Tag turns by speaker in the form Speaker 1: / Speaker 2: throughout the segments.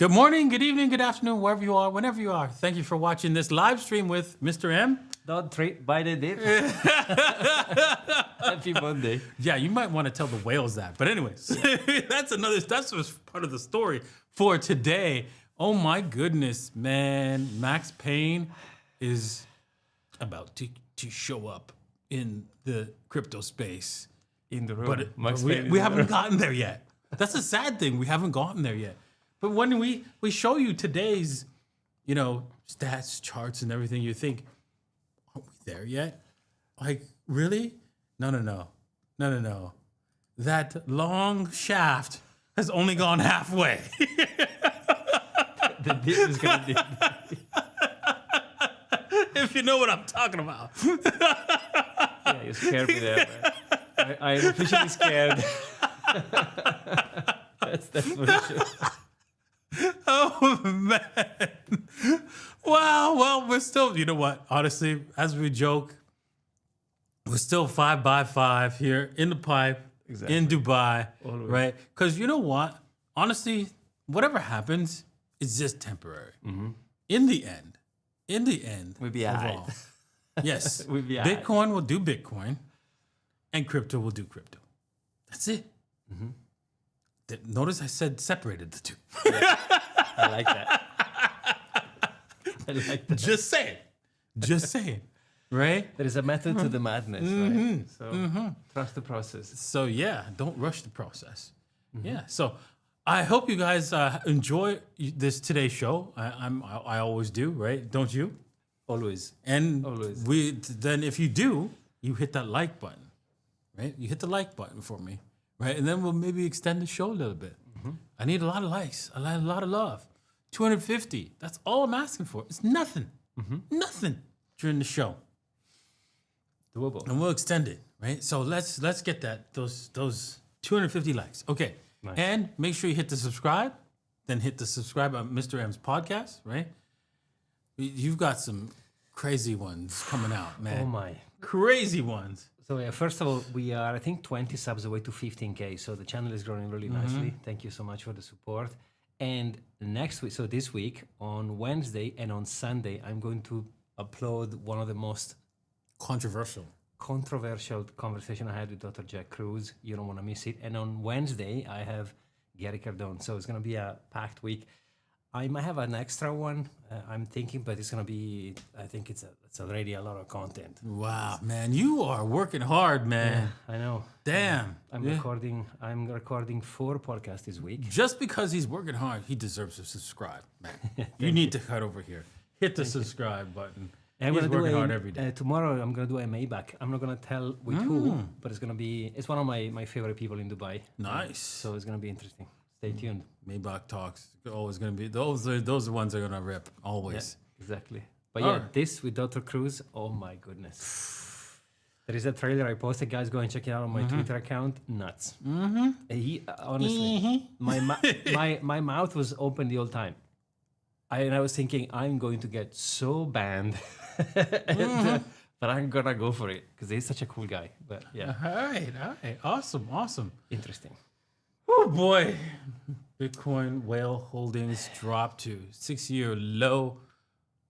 Speaker 1: Good morning, good evening, good afternoon, wherever you are, whenever you are. Thank you for watching this live stream with Mr. M.
Speaker 2: Don't treat by the dip. Happy Monday.
Speaker 1: Yeah, you might want to tell the whales that. But anyways, that's part of the story for today. Oh my goodness, man. Max Payne is about to show up in the crypto space.
Speaker 2: In the room.
Speaker 1: But we haven't gotten there yet. That's a sad thing. We haven't gotten there yet. But when we show you today's, stats, charts, and everything, you think, aren't we there yet? Like, really? No. That long shaft has only gone halfway.
Speaker 2: The dip is going to dip.
Speaker 1: If you know what I'm talking about.
Speaker 2: Yeah, you scared me there, man. I'm officially scared. That's for sure.
Speaker 1: Oh, man. Wow. Well, we're still, you know what? Honestly, as we joke, we're still 5 by 5 here in the pipe, in Dubai,
Speaker 2: Always.
Speaker 1: right? Because you know what? Honestly, whatever happens, it's just temporary. Mm-hmm. In the end,
Speaker 2: We'll be all right.
Speaker 1: overall, yes,
Speaker 2: We'll be all right.
Speaker 1: Bitcoin will do Bitcoin, and crypto will do crypto. That's it.
Speaker 2: Mm-hmm.
Speaker 1: Notice I said separated the two.
Speaker 2: I like that.
Speaker 1: Just saying, right?
Speaker 2: There is a method to the madness, right? So trust the process.
Speaker 1: So yeah, don't rush the process. Yeah. So I hope you guys enjoy today's show. I always do, right? Don't you?
Speaker 2: Always.
Speaker 1: And
Speaker 2: Always.
Speaker 1: then if you do, you hit that like button, right? You hit the like button for me, right? And then we'll maybe extend the show a little bit. I need a lot of likes. I need a lot of love. 250. That's all I'm asking for. It's nothing. Nothing during the show.
Speaker 2: Doable.
Speaker 1: And we'll extend it, right? So let's get those 250 likes. Okay.
Speaker 2: Nice.
Speaker 1: And make sure you hit the subscribe. Then hit the subscribe on Mr. M's podcast, right? You've got some crazy ones coming out, man.
Speaker 2: Oh, my.
Speaker 1: Crazy ones.
Speaker 2: So yeah, first of all, we are, I think, 20 subs away to 15K. So the channel is growing really nicely. Thank you so much for the support. And next week, so this week, on Wednesday and on Sunday, I'm going to upload one of the most
Speaker 1: Controversial
Speaker 2: conversation I had with Dr. Jack Cruz. You don't want to miss it. And on Wednesday, I have Gary Cardone. So it's going to be a packed week. I might have an extra one, I'm thinking, but it's going to be, I think it's already a lot of content.
Speaker 1: Wow, man. You are working hard, man.
Speaker 2: I know.
Speaker 1: Damn.
Speaker 2: I'm recording 4 podcasts this week.
Speaker 1: Just because he's working hard, he deserves to subscribe, man. You need to cut over here. Hit the subscribe button.
Speaker 2: And
Speaker 1: He's working hard every day.
Speaker 2: Tomorrow I'm going to do a Maybach. I'm not going to tell with who, but it's one of my favorite people in Dubai.
Speaker 1: Nice.
Speaker 2: So it's going to be interesting. Stay tuned.
Speaker 1: Maybach talks. Always going to be those are the ones that are going to rip. Always.
Speaker 2: Yeah, exactly. But
Speaker 1: All
Speaker 2: yeah,
Speaker 1: right.
Speaker 2: this with Dr. Cruz. Oh my goodness. There is a trailer I posted. Guys, go and check it out on my Twitter account. Nuts. He honestly, my mouth was open the whole time. And I was thinking, I'm going to get so banned. But I'm going to go for it because he's such a cool guy. But yeah,
Speaker 1: All right. Awesome.
Speaker 2: interesting.
Speaker 1: Oh boy. Bitcoin whale holdings dropped to 6-year low.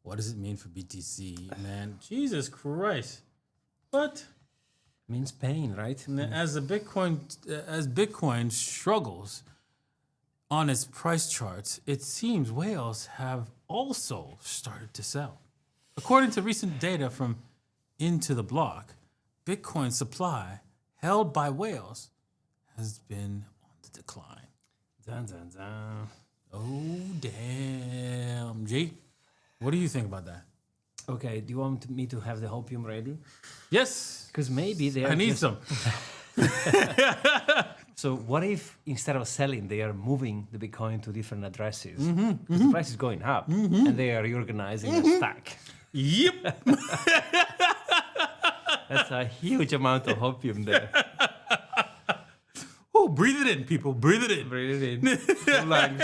Speaker 1: What does it mean for BTC, man? Jesus Christ. What?
Speaker 2: Means pain, right?
Speaker 1: As Bitcoin struggles on its price charts, it seems whales have also started to sell. According to recent data from Into the Block, Bitcoin supply held by whales has been on the decline.
Speaker 2: Dun, dun, dun.
Speaker 1: Oh, damn. G, what do you think about that?
Speaker 2: Okay, do you want me to have the hopium ready?
Speaker 1: Yes.
Speaker 2: Because maybe they are
Speaker 1: I need
Speaker 2: just-
Speaker 1: some.
Speaker 2: So what if instead of selling, they are moving the Bitcoin to different addresses? Because the price is going up, and they are reorganizing a stack.
Speaker 1: Yep.
Speaker 2: That's a huge amount of hopium there.
Speaker 1: Oh, breathe it in, people. Breathe it in.
Speaker 2: Breathe it in. Full lungs.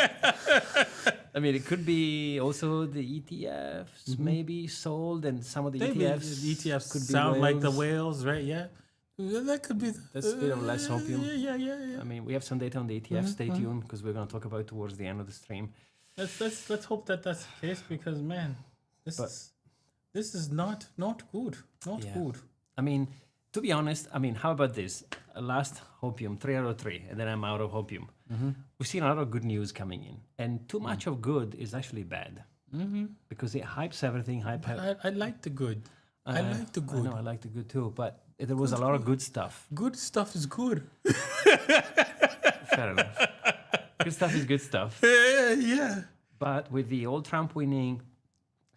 Speaker 2: I mean, it could be also the ETFs maybe sold, and some of the ETFs
Speaker 1: could
Speaker 2: be
Speaker 1: sound like the
Speaker 2: whales.
Speaker 1: whales, right? Yeah. That could be.
Speaker 2: That's a bit of less opium.
Speaker 1: Yeah.
Speaker 2: I mean, we have some data on the ETF. Stay tuned because we're going to talk about it towards the end of the stream.
Speaker 1: Let's hope that that's the case because man, this is not good. Not
Speaker 2: Yeah.
Speaker 1: good.
Speaker 2: I mean, to be honest, I mean, how about this? Last hopium, 3 out of 3, and then I'm out of hopium. We've seen a lot of good news coming in, and too much of good is actually bad because it hypes everything.
Speaker 1: I like the good. I like the
Speaker 2: I
Speaker 1: good.
Speaker 2: know, I like the good too, but there was a lot of good stuff.
Speaker 1: Good stuff is good.
Speaker 2: Fair enough. Good stuff is good stuff.
Speaker 1: Yeah.
Speaker 2: But with the old Trump winning,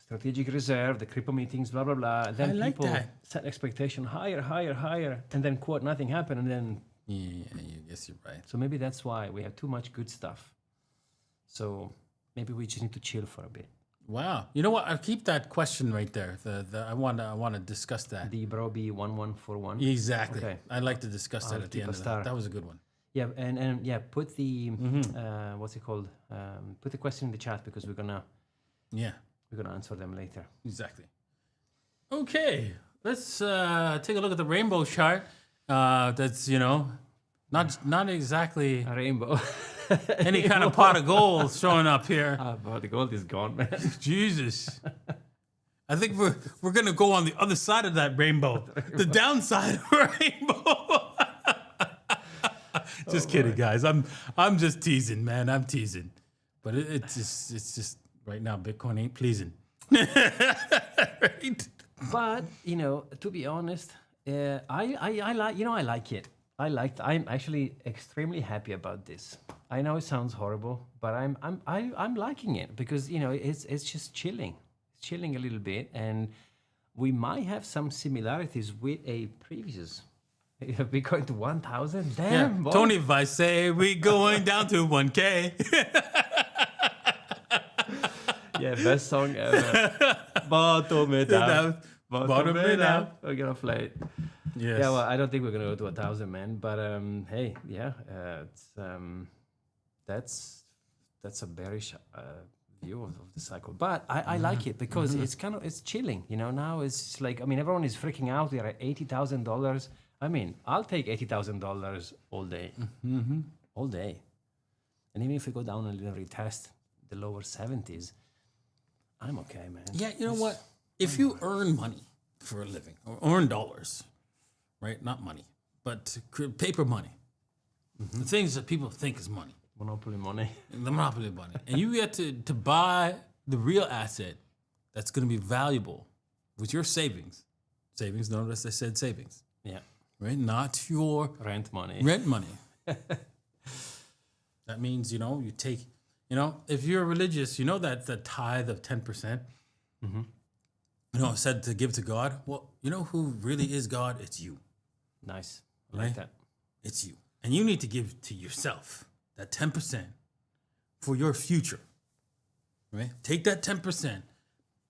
Speaker 2: strategic reserve, the crypto meetings, blah, blah, blah, then
Speaker 1: I like
Speaker 2: people
Speaker 1: that.
Speaker 2: set expectation higher, higher, higher, and then, quote, nothing happened. And then,
Speaker 1: Yeah, I guess you're right.
Speaker 2: so maybe that's why we have too much good stuff. So maybe we just need to chill for a bit.
Speaker 1: Wow. You know what? I'll keep that question right there. I want to discuss that.
Speaker 2: The Broby 1141.
Speaker 1: Exactly.
Speaker 2: Okay.
Speaker 1: I'd like to discuss that
Speaker 2: I'll
Speaker 1: at the
Speaker 2: keep
Speaker 1: end
Speaker 2: a
Speaker 1: of
Speaker 2: star.
Speaker 1: that. That was a good one.
Speaker 2: Yeah, and yeah, put the what's it called? Put the question in the chat because we're gonna answer them later.
Speaker 1: Exactly. Okay. Let's take a look at the rainbow chart. That's not exactly
Speaker 2: A rainbow.
Speaker 1: any kind of pot of gold showing up here.
Speaker 2: But the gold is gone, man.
Speaker 1: Jesus. I think we're gonna go on the other side of that rainbow, the downside of a rainbow. Just kidding, guys. I'm just teasing, man. I'm teasing, but it's just right now Bitcoin ain't pleasing. Right?
Speaker 2: But to be honest, I like it. I'm actually extremely happy about this. I know it sounds horrible, but I'm liking it because it's just chilling. It's chilling a little bit, and we might have some similarities with a previous. We're going to 1,000. Damn, boy.
Speaker 1: Tony, if I say we going down to 1K.
Speaker 2: Yeah, best song ever. Bottom it out.
Speaker 1: Bottom it out.
Speaker 2: We're gonna play it.
Speaker 1: Yes.
Speaker 2: Yeah, well, I don't think we're gonna go to 1,000, man. But hey, yeah, that's a bearish view of the cycle. But I like it because it's chilling. Now it's just like everyone is freaking out. We are at $80,000. I'll take $80,000 all day, all day. And even if we go down a little retest the lower 70s, I'm okay, man.
Speaker 1: Yeah, you know what? If you earn money for a living or earn dollars, right? Not money, but paper money, the things that people think is money,
Speaker 2: Monopoly money.
Speaker 1: the monopoly money, and you get to buy the real asset that's going to be valuable with your savings. Savings, notice I said savings.
Speaker 2: Yeah.
Speaker 1: Right? Not your
Speaker 2: Rent money.
Speaker 1: rent money. That means, you take, if you're religious, that the tithe of 10%, said to give to God. Well, who really is God? It's you.
Speaker 2: Nice. I
Speaker 1: Right?
Speaker 2: like that.
Speaker 1: It's you. And you need to give to yourself that 10% for your future. Right? Take that 10%,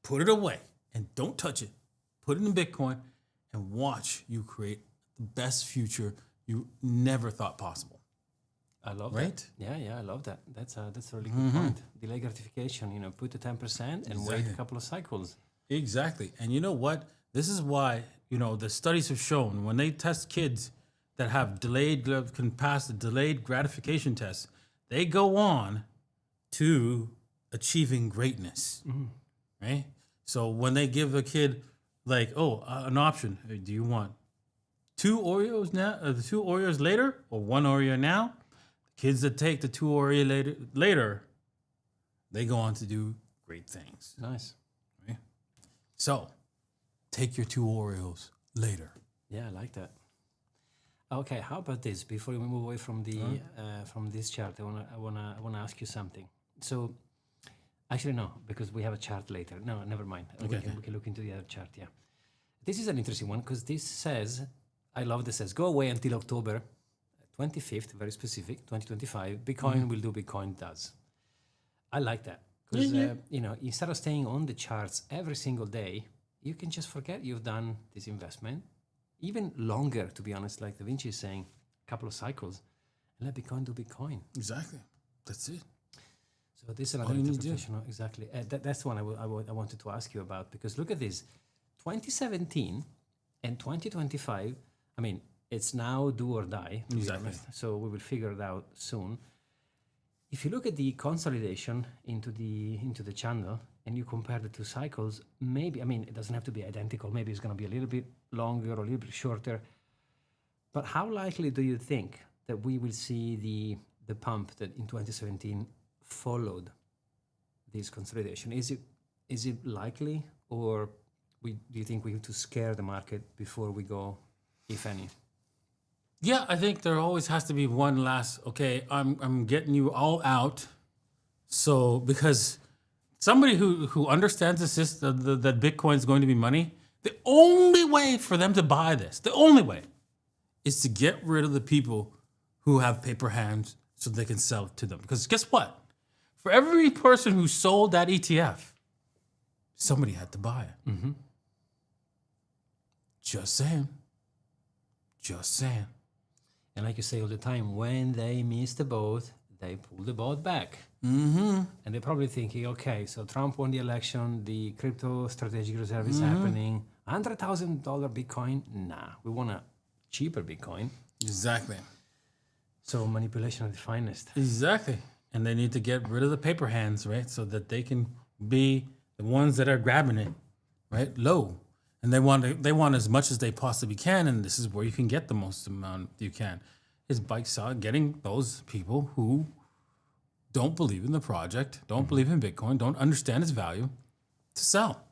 Speaker 1: put it away, and don't touch it. Put it in Bitcoin and watch you create the best future you never thought possible.
Speaker 2: I love
Speaker 1: Right?
Speaker 2: that. Yeah, I love that. That's a really good point. Delay gratification, put the 10% and wait a couple of cycles.
Speaker 1: Exactly. And you know what? This is why, the studies have shown when they test kids that have can pass the delayed gratification test, they go on to achieving greatness. Right? So when they give a kid an option, hey, do you want 2 Oreos now, 2 Oreos later, or 1 Oreo now? The kids that take the 2 Oreo later, they go on to do great things.
Speaker 2: Nice.
Speaker 1: So, take your 2 Oreos later.
Speaker 2: Yeah, I like that. Okay, how about this? Before we move away from the from this chart, I wanna ask you something. So, actually no, because we have a chart later. No, never mind. We can look into the other chart. Yeah, this is an interesting one because this says, I love this says, go away until October 25th, very specific, 2025. Bitcoin will do Bitcoin does. I like that. Because, instead of staying on the charts every single day, you can just forget you've done this investment. Even longer, to be honest, like Da Vinci is saying, a couple of cycles, and let Bitcoin do Bitcoin.
Speaker 1: Exactly. That's it.
Speaker 2: So this is another interpretation. Exactly. That's the one I wanted to ask you about, because look at this. 2017 and 2025, it's now do or die, to be honest. So we will figure it out soon. if you look at the consolidation into the channel and you compare the two cycles, maybe, I mean, it doesn't have to be identical. Maybe it's going to be a little bit longer or a little bit shorter. But how likely do you think that we will see the pump that in 2017 followed this consolidation? Is it likely, or do you think we have to scare the market before we go, if any?
Speaker 1: Yeah, I think there always has to be one last, okay, I'm getting you all out. So, because somebody who understands the system, that Bitcoin is going to be money, the only way for them to buy this, the only way, is to get rid of the people who have paper hands so they can sell it to them. Because guess what? For every person who sold that ETF, somebody had to buy it.
Speaker 2: Mm-hmm.
Speaker 1: Just saying. Just saying.
Speaker 2: And like you say all the time, when they miss the boat, they pull the boat back.
Speaker 1: Mm-hmm.
Speaker 2: And they're probably thinking, okay, so Trump won the election, the crypto strategic reserve is happening, $100,000 Bitcoin? Nah, we want a cheaper Bitcoin.
Speaker 1: Exactly.
Speaker 2: So manipulation of the finest.
Speaker 1: Exactly. And they need to get rid of the paper hands, right? So that they can be the ones that are grabbing it, right? Low. And they want as much as they possibly can, and this is where you can get the most amount you can, is by getting those people who don't believe in the project, don't believe in Bitcoin, don't understand its value, to sell.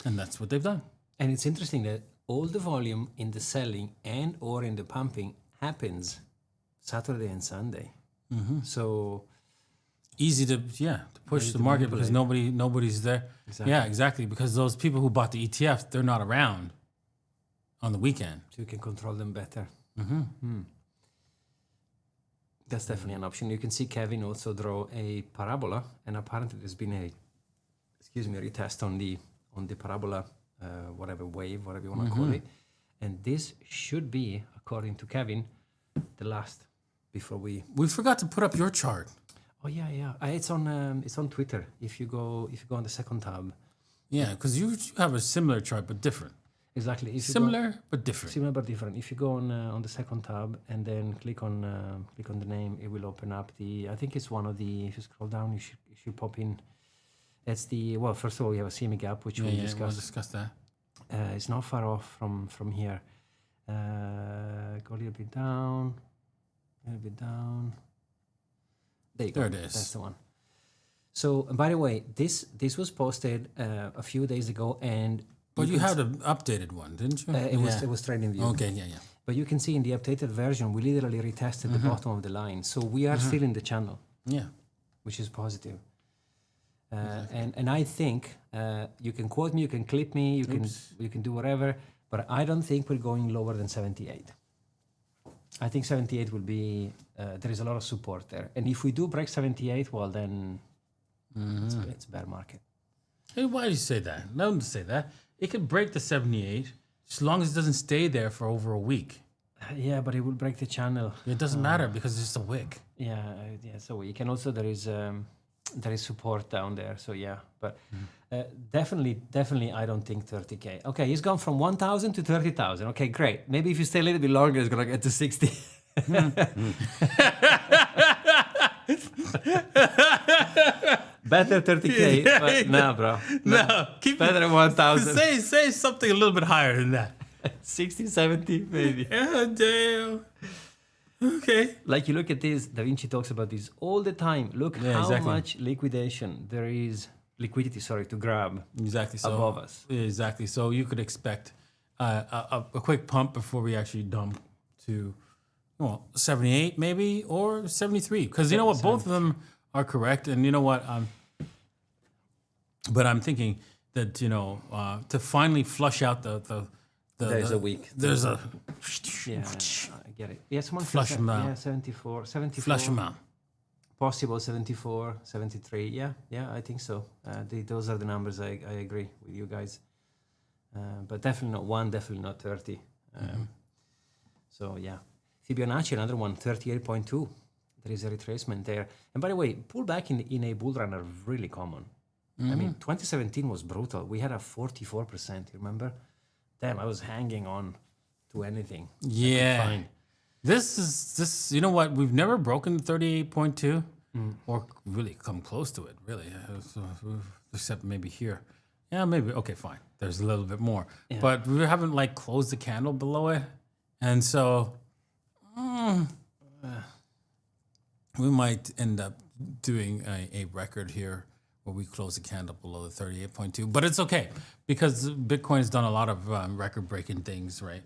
Speaker 1: And that's what they've done.
Speaker 2: And it's interesting that all the volume in the selling and or in the pumping happens Saturday and Sunday.
Speaker 1: Mm-hmm.
Speaker 2: So
Speaker 1: easy to push the market because nobody's there.
Speaker 2: Exactly.
Speaker 1: Yeah, exactly. Because those people who bought the ETFs, they're not around on the weekend.
Speaker 2: So you can control them better.
Speaker 1: Mm-hmm.
Speaker 2: That's definitely an option. You can see Kevin also draw a parabola, and apparently there's been a retest on the parabola, whatever wave, whatever you want to call it. And this should be, according to Kevin, the last before we
Speaker 1: forgot to put up your chart.
Speaker 2: Oh yeah. It's on Twitter. If you go on the second tab.
Speaker 1: Yeah, because you have a similar chart but different.
Speaker 2: Exactly. If you
Speaker 1: Similar but different.
Speaker 2: Similar but different. If you go on the second tab and then click on the name, it will open up the. I think it's one of the. If you scroll down, you should pop in. It's the first of all, we have a CME gap, which we'll discuss.
Speaker 1: We'll discuss that.
Speaker 2: It's not far off from here. Go a little bit down. There you go.
Speaker 1: There it is.
Speaker 2: That's the one. So, by the way, this was posted a few days ago, and
Speaker 1: but you had an updated one, didn't you?
Speaker 2: It was trading view.
Speaker 1: Okay, yeah.
Speaker 2: But you can see in the updated version, we literally retested the bottom of the line, so we are still in the channel.
Speaker 1: Yeah,
Speaker 2: which is positive. And I think you can quote me, you can clip me, you can do whatever, but I don't think we're going lower than 78. I think 78 will be, there is a lot of support there. And if we do break 78, well, then it's a bear market.
Speaker 1: Hey, why do you say that? Don't say that. It could break the 78 as long as it doesn't stay there for over a week.
Speaker 2: Yeah, but it will break the channel.
Speaker 1: It doesn't matter because it's just a wick.
Speaker 2: Yeah, so we can also, there is support down there. So yeah, but definitely I don't think 30K. Okay, he's gone from 1,000 to 30,000. Okay, great. Maybe if you stay a little bit longer, it's going to get to 60. Better 30K, but nah, bro.
Speaker 1: No, keep
Speaker 2: better than 1,000.
Speaker 1: Say something a little bit higher than that.
Speaker 2: 60, 70, maybe.
Speaker 1: Yeah, damn. Okay.
Speaker 2: Like you look at this, Da Vinci talks about this all the time. Look how much liquidation there is, liquidity, to grab above us.
Speaker 1: Exactly. So you could expect a quick pump before we actually dump to 78 maybe or 73. Because you know what? Both of them are correct. And you know what? But I'm thinking that, to finally flush out
Speaker 2: there's a week.
Speaker 1: There's a...
Speaker 2: Yeah, I get it. Yeah, someone
Speaker 1: flush amount.
Speaker 2: Yeah, 74.
Speaker 1: Flush amount.
Speaker 2: Possible 74, 73. Yeah, I think so. Those are the numbers. I agree with you guys. But definitely not 1, definitely not 30. So yeah. Fibonacci, another one, 38.2. There is a retracement there. And by the way, pullback in a bull run are really common. I mean, 2017 was brutal. We had a 44%, you remember? Damn, I was hanging on to anything.
Speaker 1: Yeah. This, you know what? We've never broken 38.2. or really come close to it, really. Except maybe here. Yeah, maybe. Okay, fine. There's a little bit more.
Speaker 2: Yeah.
Speaker 1: But we haven't like closed the candle below it. And so we might end up doing a record here where we close the candle below the 38.2. But it's okay because Bitcoin has done a lot of record-breaking things, right?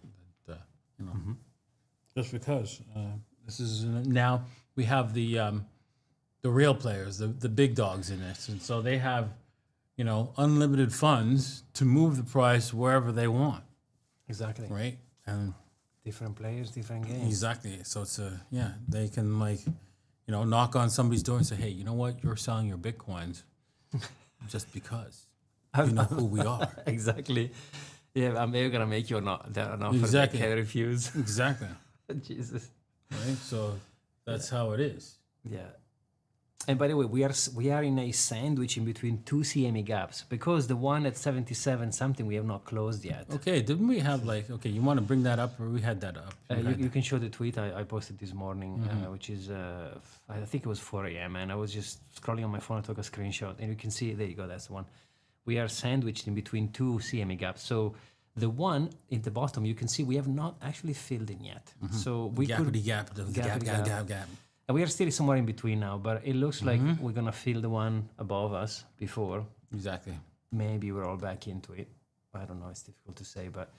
Speaker 1: Just because this is now we have the real players, the big dogs in it, and so they have unlimited funds to move the price wherever they want,
Speaker 2: Exactly.
Speaker 1: right? And
Speaker 2: Different players, different games.
Speaker 1: exactly, so it's they can knock on somebody's door and say, hey, you know what, you're selling your Bitcoins just because you know who we are.
Speaker 2: Exactly. Yeah, I'm maybe gonna make you an offer.
Speaker 1: Exactly.
Speaker 2: They can refuse.
Speaker 1: Exactly,
Speaker 2: Jesus.
Speaker 1: right? So that's how it is.
Speaker 2: Yeah. And by the way, we are in a sandwich in between two CME gaps because the one at 77 something we have not closed yet.
Speaker 1: Okay, didn't we have you want to bring that up, or we had that up?
Speaker 2: You can show the tweet I posted this morning, which is I think it was 4 a.m. and I was just scrolling on my phone. I took a screenshot, and you can see there you go. That's the one. We are sandwiched in between two CME gaps. So the one in the bottom, you can see we have not actually filled in yet. So we could
Speaker 1: gap.
Speaker 2: And we are still somewhere in between now, but it looks like we're gonna fill the one above us before.
Speaker 1: Exactly.
Speaker 2: Maybe we're all back into it. I don't know. It's difficult to say, but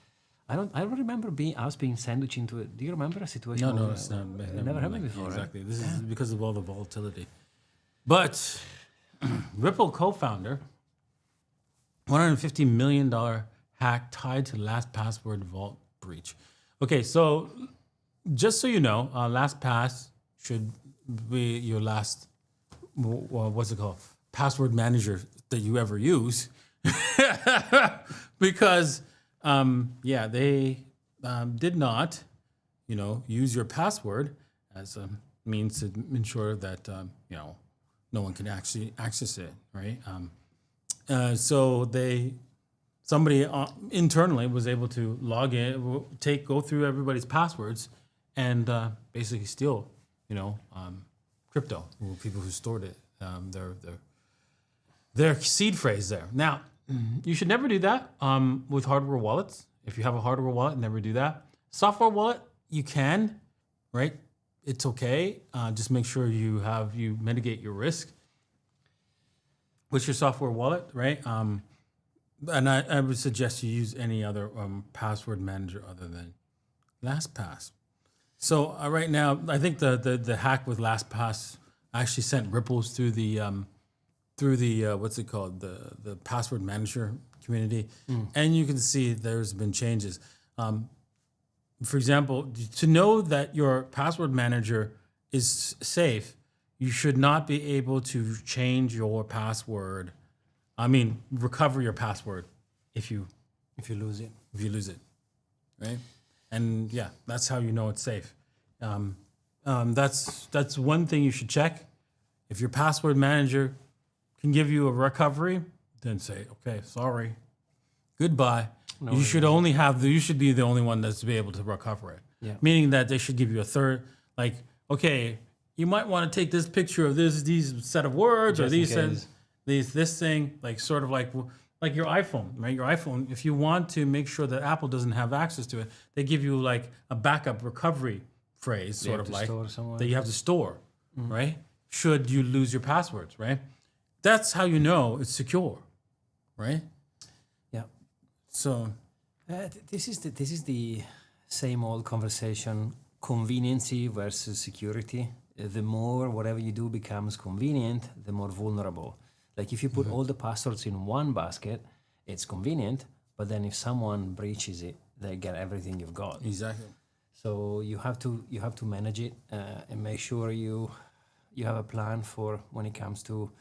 Speaker 2: I don't remember us being sandwiched into it. Do you remember a situation?
Speaker 1: No,
Speaker 2: where
Speaker 1: it's not.
Speaker 2: never happened before.
Speaker 1: Exactly. This is because of all the volatility. But Ripple co-founder, $150 million hack tied to last password vault breach. Okay, so just so you know, LastPass should be your last, what's it called? Password manager that you ever use. Because, they did not, use your password as a means to ensure that, no one can actually access it, right? So somebody internally was able to log in, go through everybody's passwords, and basically steal, crypto. People who stored it, their seed phrase there. Now, you should never do that with hardware wallets. If you have a hardware wallet, never do that. Software wallet, you can, right? It's okay. Just make sure you mitigate your risk with your software wallet, right? And I would suggest you use any other password manager other than LastPass. So right now, I think the hack with LastPass actually sent ripples through the what's it called, the password manager community, and you can see there's been changes. For example, to know that your password manager is safe, you should not be able to change your password. Recover your password if you lose it. If you lose it, right? And that's how you know it's safe. That's one thing you should check. If your password manager can give you a recovery, then say, okay, sorry, goodbye.
Speaker 2: No,
Speaker 1: you should be the only one that's be able to recover it.
Speaker 2: Yeah.
Speaker 1: Meaning that they should give you a third, okay, you might want to take this picture of these set of words
Speaker 2: Just
Speaker 1: or
Speaker 2: in
Speaker 1: this thing, like your iPhone, right? Your iPhone, if you want to make sure that Apple doesn't have access to it, they give you like a backup recovery phrase, that you have to store, right? Should you lose your passwords, right? That's how you know it's secure, right?
Speaker 2: Yeah.
Speaker 1: So
Speaker 2: this is the same old conversation: conveniency versus security. The more whatever you do becomes convenient, the more vulnerable. Like if you put all the passwords in one basket, it's convenient, but then if someone breaches it, they get everything you've got.
Speaker 1: exactly.
Speaker 2: So you have to manage it and make sure you have a plan for when it comes to,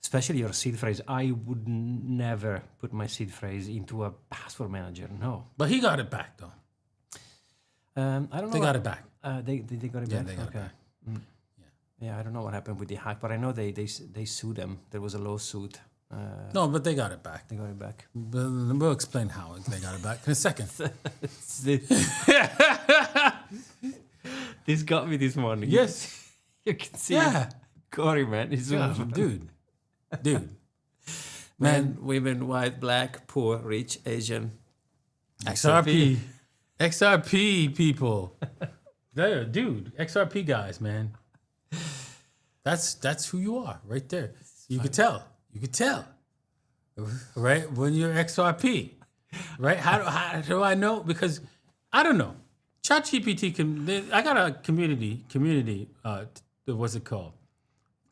Speaker 2: especially your seed phrase. I would never put my seed phrase into a password manager. No.
Speaker 1: But he got it back though.
Speaker 2: I don't know.
Speaker 1: They got it back.
Speaker 2: They got it back.
Speaker 1: Yeah, they got it back.
Speaker 2: Yeah, I don't know what happened with the hack, but I know they sued them. There was a lawsuit.
Speaker 1: No, but they got it back.
Speaker 2: They got it back.
Speaker 1: We'll explain how they got it back in a second.
Speaker 2: This got me this morning.
Speaker 1: Yes.
Speaker 2: You can see.
Speaker 1: Yeah.
Speaker 2: Corey, man. He's
Speaker 1: dude.
Speaker 2: man, women, white, black, poor, rich, Asian.
Speaker 1: XRP people. There, dude. XRP guys, man. That's who you are right there. You could tell. Right? When you're XRP. Right? How do I know? Because I don't know. ChatGPT I got a community what's it called?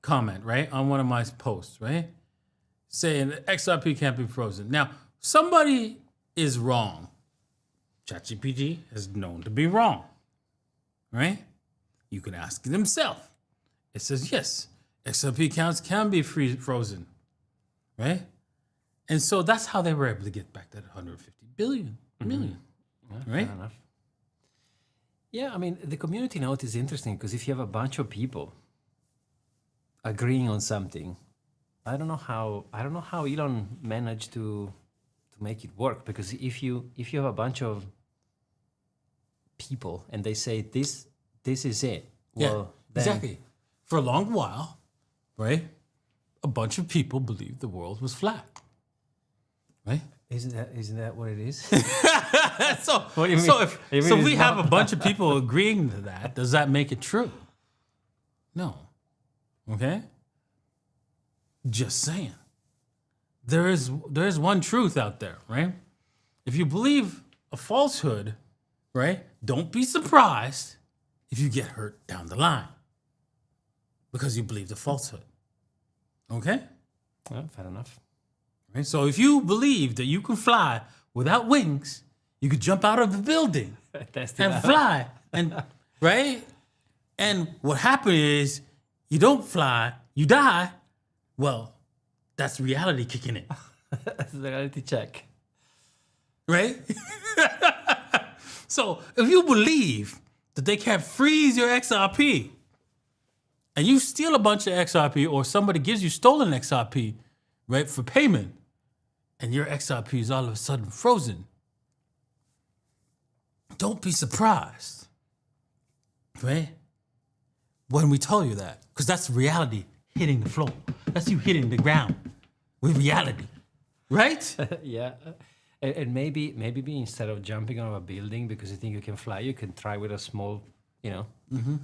Speaker 1: Comment, right? On one of my posts, right? Saying that XRP can't be frozen. Now, somebody is wrong. ChatGPT is known to be wrong. Right? You can ask it himself. It says, yes, XRP accounts can be frozen. Right? And so that's how they were able to get back that 150 million.
Speaker 2: Yeah,
Speaker 1: Right?
Speaker 2: Fair enough. Yeah, I mean, the community note is interesting because if you have a bunch of people agreeing on something, I don't know how Elon managed to make it work, because if you have a bunch of people and they say this is it, well, then
Speaker 1: exactly. For a long while, right? A bunch of people believed the world was flat. Right?
Speaker 2: Isn't that what it is?
Speaker 1: So,
Speaker 2: What do you mean?
Speaker 1: so if
Speaker 2: You mean
Speaker 1: so
Speaker 2: it's
Speaker 1: we have
Speaker 2: not-
Speaker 1: a bunch of people agreeing to that, does that make it true? No. Okay? Just saying. There is one truth out there, right? If you believe a falsehood, right? Don't be surprised if you get hurt down the line because you believe the falsehood. Okay?
Speaker 2: Well, fair enough.
Speaker 1: Right? So if you believe that you can fly without wings, you could jump out of the building
Speaker 2: Test it
Speaker 1: and
Speaker 2: out.
Speaker 1: fly, and right? And what happened is you don't fly, you die. Well, that's reality kicking in,
Speaker 2: That's the reality check.
Speaker 1: right? So if you believe that they can't freeze your XRP, and you steal a bunch of XRP, or somebody gives you stolen XRP, right, for payment, and your XRP is all of a sudden frozen, don't be surprised, right, when we tell you that, because that's reality hitting the floor. That's you hitting the ground with reality, right?
Speaker 2: Yeah. And maybe instead of jumping out of a building because you think you can fly, you can try with a small, you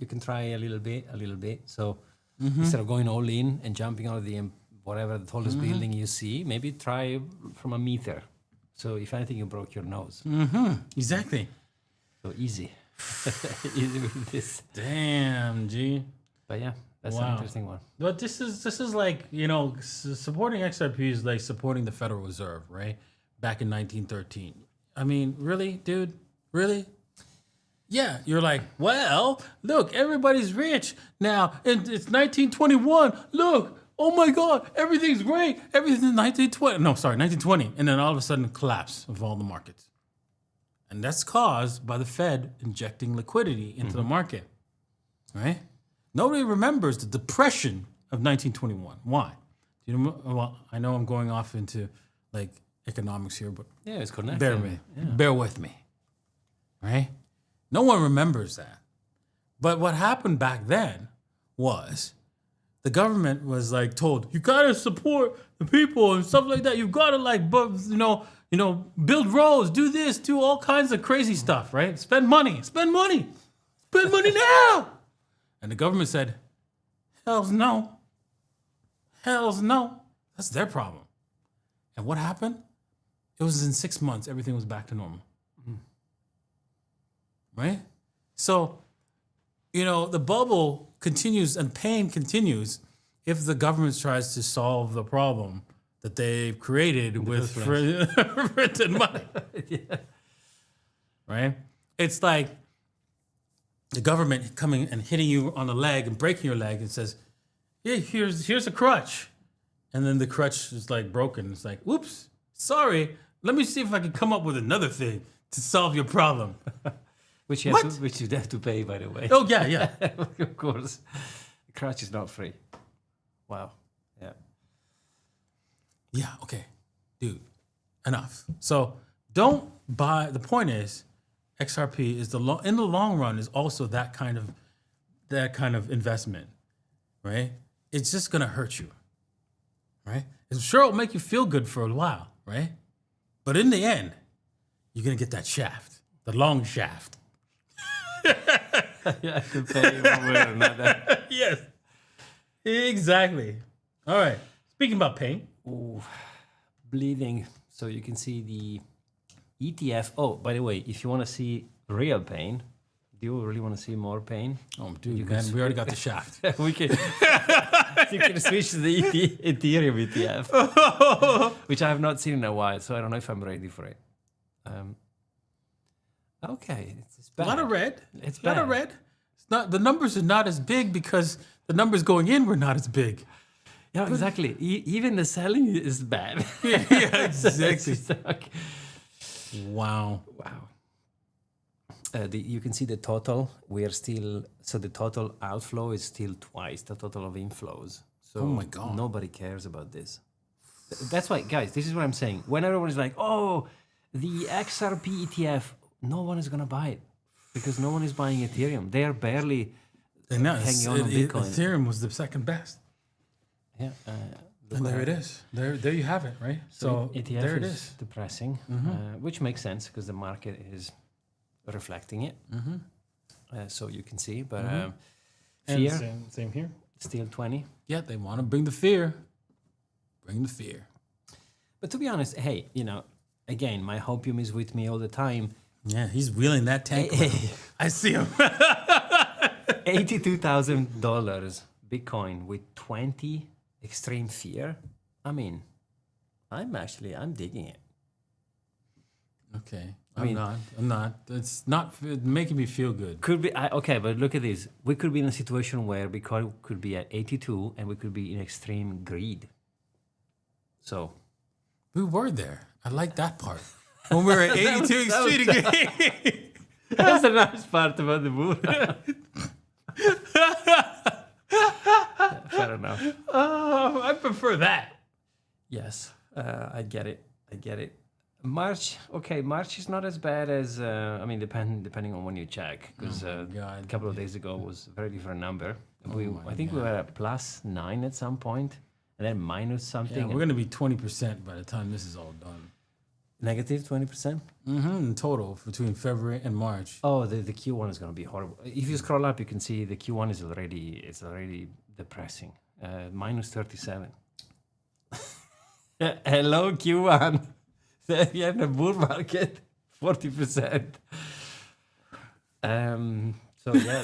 Speaker 2: can try a little bit. So instead of going all in and jumping out of the whatever the tallest building you see, maybe try from a meter. So if anything, you broke your nose.
Speaker 1: Exactly.
Speaker 2: So easy. Easy with this.
Speaker 1: Damn, G.
Speaker 2: But yeah, that's an
Speaker 1: Wow.
Speaker 2: interesting one.
Speaker 1: But this is like, supporting XRP is like supporting the Federal Reserve, right? Back in 1913. I mean, really, dude? Really? Yeah, you're like, well, look, everybody's rich now. And it's 1921. Look, oh my God, everything's great. Everything's 1920. And then all of a sudden, collapse of all the markets. And that's caused by the Fed injecting liquidity into the market, right? Nobody remembers the depression of 1921. Why? Do you know? Well, I know I'm going off into like economics here, but
Speaker 2: Yeah, it's connected.
Speaker 1: bear with me, right? No one remembers that. But what happened back then was the government was like told, you gotta support the people and stuff like that. You gotta build roads, do this, do all kinds of crazy stuff, right? Spend money now. And the government said, hells no. That's their problem. And what happened? It was in 6 months, everything was back to normal. Right? So, the bubble continues and pain continues if the government tries to solve the problem that they've created with printed money.
Speaker 2: Yeah.
Speaker 1: Right? It's like the government coming and hitting you on the leg and breaking your leg and says, yeah, here's a crutch. And then the crutch is like broken. It's like, whoops, sorry. Let me see if I can come up with another thing to solve your problem.
Speaker 2: Which you have to pay, by the way.
Speaker 1: Oh, yeah.
Speaker 2: Of course. The crutch is not free. Wow. Yeah.
Speaker 1: Yeah, okay. Dude, enough. So don't buy, the point is, XRP is in the long run is also that kind of investment, right? it's just gonna hurt you, right? I'm sure it'll make you feel good for a while, right? But in the end, you're gonna get that shaft, the long shaft.
Speaker 2: You have to pay one way or another.
Speaker 1: Yes, exactly. All right. Speaking about pain,
Speaker 2: Ooh, bleeding. So you can see the ETF. Oh, by the way, if you want to see real pain, do you really want to see more pain?
Speaker 1: oh dude, man, we already got the shaft.
Speaker 2: We can. You can switch to the Ethereum ETF, which I have not seen in a while, so I don't know if I'm ready for it. Okay, it's
Speaker 1: A
Speaker 2: bad.
Speaker 1: lot of red.
Speaker 2: It's
Speaker 1: a lot of
Speaker 2: bad.
Speaker 1: red. It's not. The numbers are not as big because the numbers going in were not as big.
Speaker 2: Yeah, exactly. Even the selling is bad.
Speaker 1: Yeah, exactly.
Speaker 2: Okay.
Speaker 1: Wow.
Speaker 2: Wow. You can see the total. We are still, so the total outflow is still twice the total of inflows. So
Speaker 1: Oh my God.
Speaker 2: nobody cares about this. That's why, guys, this is what I'm saying. When everyone is like, oh, the XRP ETF, no one is going to buy it because no one is buying Ethereum. They are barely
Speaker 1: And now
Speaker 2: hanging on Bitcoin.
Speaker 1: Ethereum was the second best.
Speaker 2: Yeah.
Speaker 1: And there it is. There you have it, right? So
Speaker 2: ETF
Speaker 1: there it
Speaker 2: is
Speaker 1: is.
Speaker 2: depressing, which makes sense because the market is reflecting it. So you can see, but
Speaker 1: And
Speaker 2: fear
Speaker 1: same here.
Speaker 2: still 20.
Speaker 1: Yeah, they want to bring the fear. Bring the fear.
Speaker 2: But to be honest, hey, again, my hopium is with me all the time.
Speaker 1: Yeah, he's wheeling that tank. around. I see him.
Speaker 2: $82,000 Bitcoin with 20 extreme fear. I mean, I'm digging it.
Speaker 1: Okay.
Speaker 2: mean-
Speaker 1: I'm not. It's not making me feel good.
Speaker 2: Could be okay, but look at this. We could be in a situation where Bitcoin could be at 82 and we could be in extreme greed. So
Speaker 1: We were there. I like that part. When we were at 82 Extreme again.
Speaker 2: that's the nice part about the move. Fair enough.
Speaker 1: Oh, I prefer that.
Speaker 2: Yes, I get it. March is not as bad as depending on when you check, because
Speaker 1: God.
Speaker 2: a couple of days ago was a very different number.
Speaker 1: my
Speaker 2: I think we were at +9 at some point, and then minus
Speaker 1: Yeah,
Speaker 2: something.
Speaker 1: we're going to be 20% by the time this is all done.
Speaker 2: Negative 20%.
Speaker 1: In total between February and March.
Speaker 2: Oh, the Q1 is going to be horrible. If you scroll up, you can see the Q1 is already depressing. Minus 37. Hello, Q1. You have a bull market, 40%. So yeah,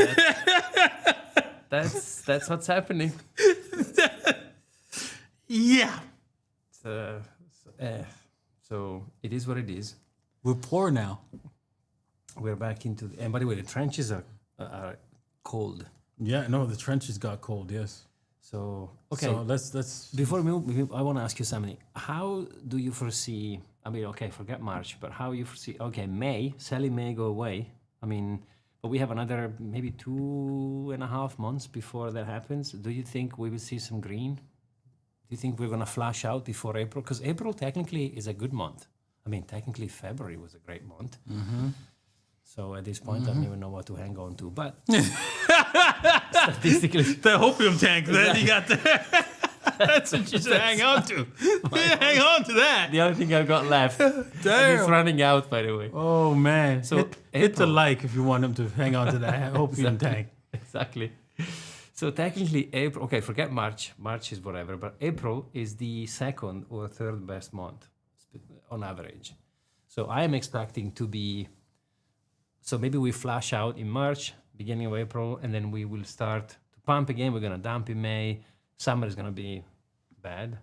Speaker 2: that's what's happening.
Speaker 1: Yeah.
Speaker 2: So it is what it is.
Speaker 1: We're poor now.
Speaker 2: We're back into and by the way, the trenches are cold.
Speaker 1: Yeah, no, the trenches got cold, yes.
Speaker 2: So okay.
Speaker 1: So let's
Speaker 2: Before we move, I want to ask you something. How do you foresee? I mean, okay, forget March, but how you foresee? Okay, selling may go away. I mean, but we have another maybe 2.5 months before that happens. Do you think we will see some green? Do you think we're gonna flash out before April? Because April technically is a good month. I mean, technically February was a great month. So at this point, I don't even know what to hang on to. But statistically,
Speaker 1: the opium tank that you got there. That's what you should hang on to. Hang on to that.
Speaker 2: the only thing I've got left. And it's running out, by the way.
Speaker 1: Oh man.
Speaker 2: So
Speaker 1: Hit the
Speaker 2: April.
Speaker 1: like if you want him to hang on to that opium tank.
Speaker 2: Exactly. So technically, April. Okay, forget March. March is whatever. But April is the second or third best month on average. So I am expecting to be. So maybe we flash out in March, beginning of April, and then we will start to pump again. We're gonna dump in May. Summer is gonna be bad,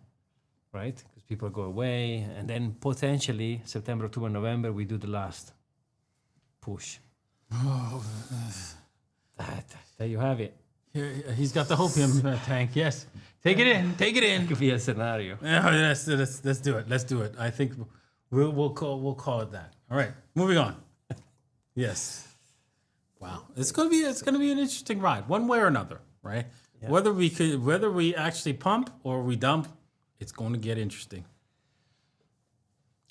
Speaker 2: right? Because people go away, and then potentially September, October, November, we do the last push. There you have it.
Speaker 1: Here, he's got the opium tank. Yes. Take it in. Take it in.
Speaker 2: Could be a scenario.
Speaker 1: Yeah, let's do it. Let's do it. I think we'll call it that. All right. Moving on. Yes. Wow. It's gonna be an interesting ride, one way or another, right?
Speaker 2: Yeah.
Speaker 1: Whether we actually pump or we dump, it's going to get interesting.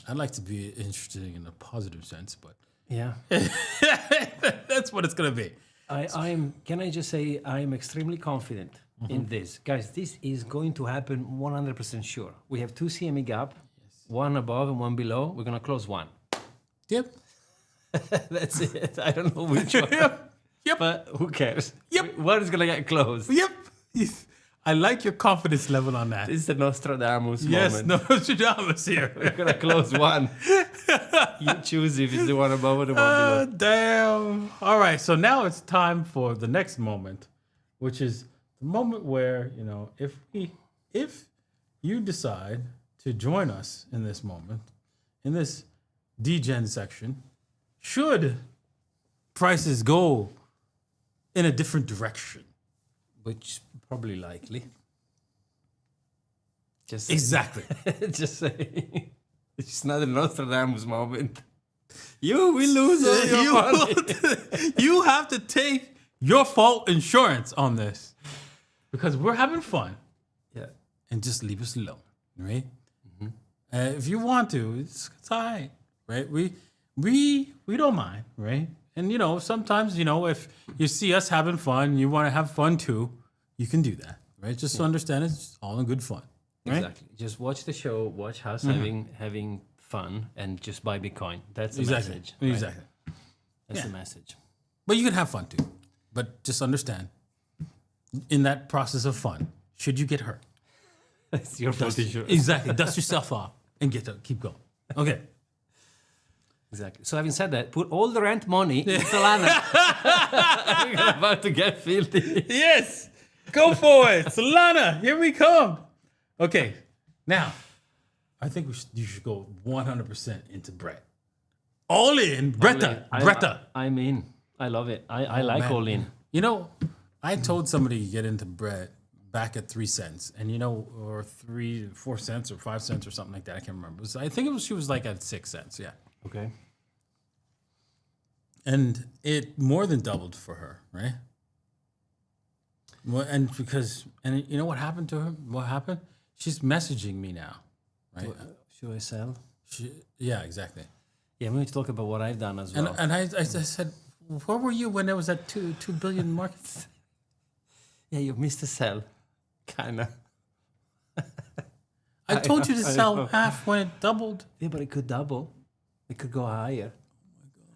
Speaker 1: I'd like to be interesting in a positive sense, but
Speaker 2: Yeah.
Speaker 1: that's what it's gonna be.
Speaker 2: Can I just say I'm extremely confident in this, guys. This is going to happen 100% sure. We have two CME gap, one above and one below. We're gonna close one.
Speaker 1: Yep.
Speaker 2: That's it. I don't know which one.
Speaker 1: Yep.
Speaker 2: But who cares?
Speaker 1: Yep.
Speaker 2: One is gonna get closed.
Speaker 1: Yep. I like your confidence level on that.
Speaker 2: This is the Nostradamus
Speaker 1: Yes,
Speaker 2: moment.
Speaker 1: Nostradamus here.
Speaker 2: We're gonna close one. You choose if it's the one above or the one below.
Speaker 1: Damn. All right. So now it's time for the next moment, which is the moment where, if you decide to join us in this moment, in this Degen section, should prices go in a different direction?
Speaker 2: Which probably likely. Just
Speaker 1: Exactly.
Speaker 2: just say it's not a Nostradamus moment. You will lose all your money.
Speaker 1: You have to take your fault insurance on this because we're having fun,
Speaker 2: Yeah.
Speaker 1: and just leave us alone, right? If you want to, it's all right, right? We don't mind, right? And sometimes if you see us having fun, you want to have fun too, you can do that, right? Just to understand it's all in good fun, right?
Speaker 2: Exactly. Just watch the show, watch us having fun, and just buy Bitcoin. That's the message. Right?
Speaker 1: Exactly.
Speaker 2: That's the message.
Speaker 1: But you can have fun too. But just understand, in that process of fun, should you get hurt,
Speaker 2: That's your fault.
Speaker 1: exactly, dust yourself off and keep going. Okay.
Speaker 2: Exactly. So having said that, put all the rent money in Solana. We're about to get filthy.
Speaker 1: Yes, go for it, Solana. Here we come. Okay, now I think you should go 100% into Brett. All in, Bretta.
Speaker 2: I'm in. I love it. I like
Speaker 1: man.
Speaker 2: all in.
Speaker 1: I told somebody to get into Brett back at 3 cents, and or 4 cents or 5 cents or something like that. I can't remember. She was like at 6 cents. Yeah.
Speaker 2: Okay.
Speaker 1: And it more than doubled for her, right? Well, and you know what happened to her? What happened? She's messaging me now, right?
Speaker 2: Should I sell?
Speaker 1: Yeah, exactly.
Speaker 2: Yeah, we need to talk about what I've done as well.
Speaker 1: And I said, where were you when it was at 2 billion market?
Speaker 2: Yeah, you missed a sell, kind of.
Speaker 1: I told you to
Speaker 2: I
Speaker 1: sell
Speaker 2: know.
Speaker 1: half when it doubled.
Speaker 2: Yeah, but it could double. It could go higher.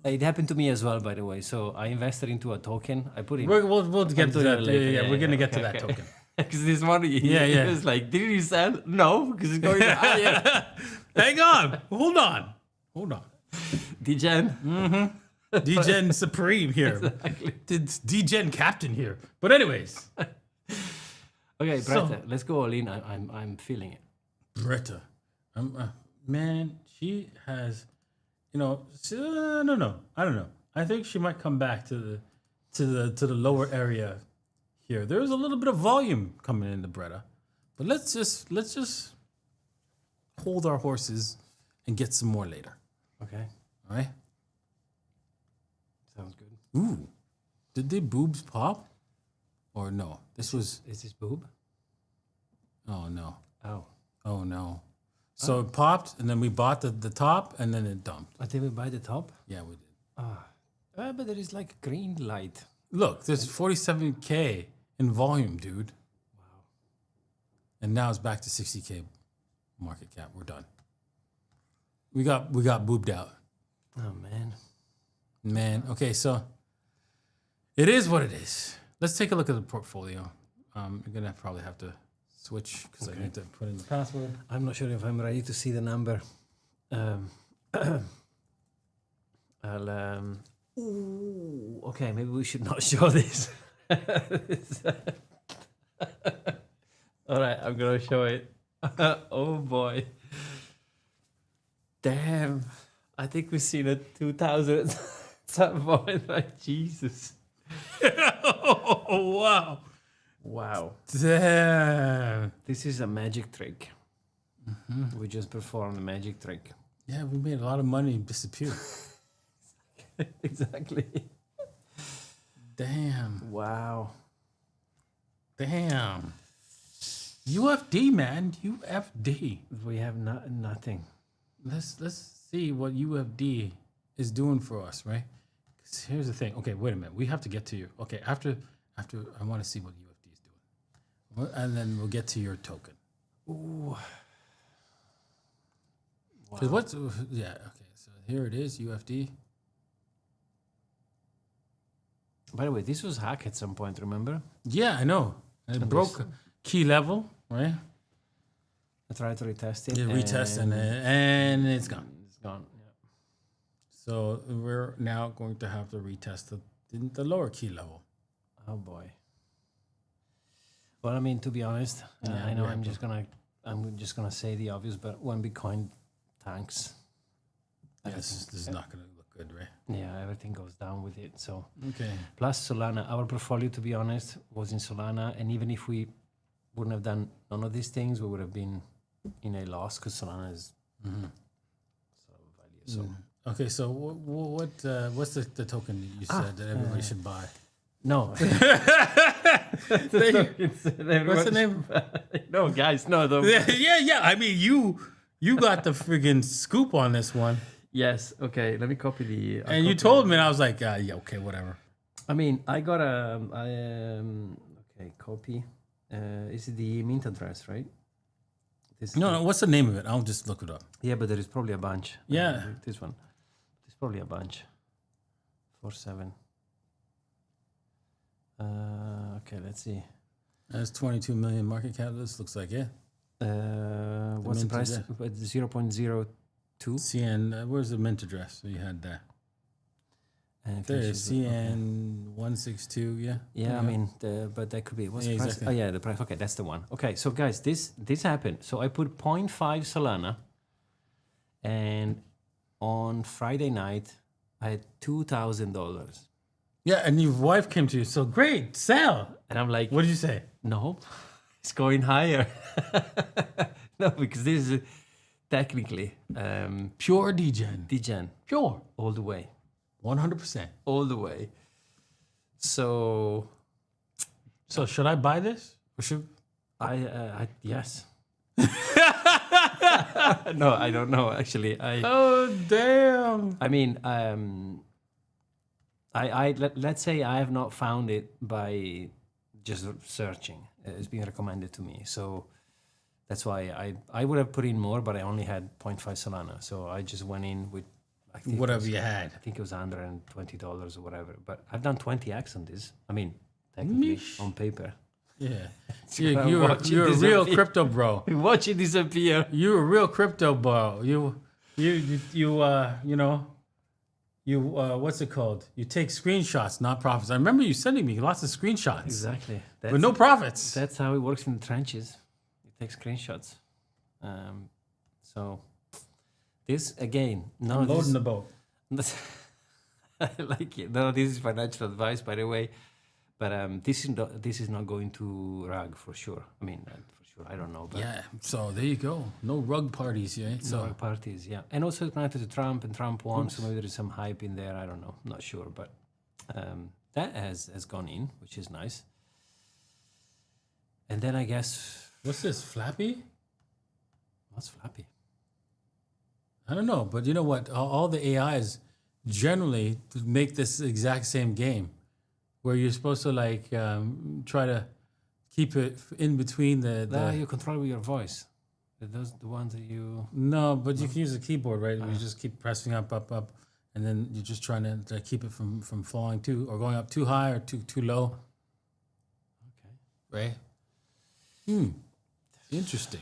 Speaker 2: It happened to me as well, by the way. So I invested into a token. I put in.
Speaker 1: We'll get to that later. Yeah, we're gonna get to that
Speaker 2: okay.
Speaker 1: token.
Speaker 2: Because this money,
Speaker 1: Yeah.
Speaker 2: it was like, did you sell? No, because it's going higher.
Speaker 1: Hang on. Hold on.
Speaker 2: Degen.
Speaker 1: Degen Supreme here.
Speaker 2: Exactly.
Speaker 1: It's Degen Captain here. But anyways,
Speaker 2: Okay,
Speaker 1: So-
Speaker 2: Bretta, let's go all in. I'm feeling it.
Speaker 1: Bretta, man, she has, I don't know. I think she might come back to the lower area here. There's a little bit of volume coming into Bretta, but let's just hold our horses and get some more later.
Speaker 2: Okay,
Speaker 1: All right.
Speaker 2: sounds good.
Speaker 1: Ooh, did the boobs pop? Or no? Is
Speaker 2: this boob?
Speaker 1: Oh no.
Speaker 2: Oh.
Speaker 1: Oh no. So it popped, and then we bought the top, and then it dumped.
Speaker 2: Did we buy the top?
Speaker 1: Yeah, we did.
Speaker 2: But there is like green light.
Speaker 1: Look, there's 47K in volume, dude.
Speaker 2: Wow.
Speaker 1: And now it's back to 60K market cap. We're done. We got boobed out.
Speaker 2: Oh man.
Speaker 1: Man, okay, so it is what it is. Let's take a look at the portfolio. You're gonna probably have to switch because I need to put in the password.
Speaker 2: I'm not sure if I'm ready to see the number. Okay, maybe we should not show this. All right, I'm gonna show it. Oh boy. Damn. I think we've seen a 2000 at some point. Like, Jesus.
Speaker 1: Oh wow.
Speaker 2: Wow.
Speaker 1: Damn.
Speaker 2: This is a magic trick. We just performed a magic trick.
Speaker 1: Yeah, we made a lot of money disappear.
Speaker 2: Exactly.
Speaker 1: Damn.
Speaker 2: Wow.
Speaker 1: Damn. UFD, man. UFD.
Speaker 2: We have nothing.
Speaker 1: Let's see what UFD is doing for us, right? 'Cause here's the thing. Okay, wait a minute. We have to get to you. Okay, after I want to see what UFD is doing, and then we'll get to your token.
Speaker 2: Ooh.
Speaker 1: Because what's okay. So here it is, UFD.
Speaker 2: By the way, this was hacked at some point, remember?
Speaker 1: Yeah, I know. It broke key level, right?
Speaker 2: I tried to retest it.
Speaker 1: It retest and it's gone.
Speaker 2: It's gone. Yeah.
Speaker 1: So we're now going to have to retest the lower key level.
Speaker 2: Oh boy. Well, I mean, to be honest, I know I'm just gonna say the obvious, but when Bitcoin tanks,
Speaker 1: This is not going to look good, right?
Speaker 2: yeah, everything goes down with it. So
Speaker 1: Okay.
Speaker 2: plus Solana, our portfolio, to be honest, was in Solana, and even if we wouldn't have done none of these things, we would have been in a loss because Solana is sort of value. So
Speaker 1: Okay, so what's the token that you said that everybody should buy?
Speaker 2: no,
Speaker 1: What's the name?
Speaker 2: no, guys, no.
Speaker 1: yeah. I mean, you got the friggin' scoop on this one,
Speaker 2: Yes, okay. Let me copy the.
Speaker 1: and you told me, and I was like, yeah, okay, whatever.
Speaker 2: I mean, I got a. Okay, copy. Is it the mint address, right? This
Speaker 1: No, what's the name of it? I'll just look it up.
Speaker 2: Yeah, but there is probably a bunch.
Speaker 1: Yeah.
Speaker 2: This one. There's probably a bunch. 47. Okay, let's see.
Speaker 1: That's 22 million market cap. This looks like it.
Speaker 2: What's the
Speaker 1: mint
Speaker 2: price?
Speaker 1: address.
Speaker 2: 0.02.
Speaker 1: CN, where's the mint address? So you had that. There's CN 162. Yeah.
Speaker 2: Yeah, I mean, but that could be. What's the price?
Speaker 1: exactly.
Speaker 2: Oh, yeah, the price. Okay, that's the one. Okay, so guys, this happened. So I put 0.5 Solana, and on Friday night, I had $2,000.
Speaker 1: Yeah, and your wife came to you. So great, sell.
Speaker 2: And I'm like,
Speaker 1: What did you say?
Speaker 2: no, it's going higher. No, because this is technically
Speaker 1: Pure Degen.
Speaker 2: Degen
Speaker 1: Pure.
Speaker 2: all the way.
Speaker 1: 100%.
Speaker 2: All the way. So
Speaker 1: should I buy this? Or should
Speaker 2: I yes. No, I don't know actually.
Speaker 1: Oh damn.
Speaker 2: I mean, let's say I have not found it by just searching. It's being recommended to me, so that's why I would have put in more, but I only had 0.5 Solana, so I just went in with
Speaker 1: Whatever you had.
Speaker 2: I think it was $120 or whatever. But I've done 20x on this. I mean, technically on paper.
Speaker 1: Yeah.
Speaker 2: gonna
Speaker 1: You're
Speaker 2: watch it
Speaker 1: a real
Speaker 2: disappear.
Speaker 1: crypto bro.
Speaker 2: Watch it disappear.
Speaker 1: You're a real crypto bro. You what's it called? You take screenshots, not profits. I remember you sending me lots of screenshots.
Speaker 2: Exactly.
Speaker 1: But no profits.
Speaker 2: That's how it works in the trenches. You take screenshots. So this again, none of
Speaker 1: Loading
Speaker 2: this.
Speaker 1: the boat.
Speaker 2: I like it. No, this is financial advice, by the way. But this is not going to rug for sure. I mean, for sure. I don't know. But
Speaker 1: Yeah. So there you go. No rug parties, yeah. So
Speaker 2: no parties, yeah. And also connected to Trump, and Trump won, so maybe there is some hype in there. I don't know. I'm not sure, but that has gone in, which is nice. And then I guess
Speaker 1: what's this? Flappy?
Speaker 2: what's Flappy?
Speaker 1: I don't know, but you know what? All the AIs generally make this exact same game, where you're supposed to like try to keep it in between the.
Speaker 2: You control with your voice. Those the ones that you.
Speaker 1: No, but you can use a keyboard, right? You just keep pressing up, and then you're just trying to keep it from falling too or going up too high or too low.
Speaker 2: Okay.
Speaker 1: Right. Interesting.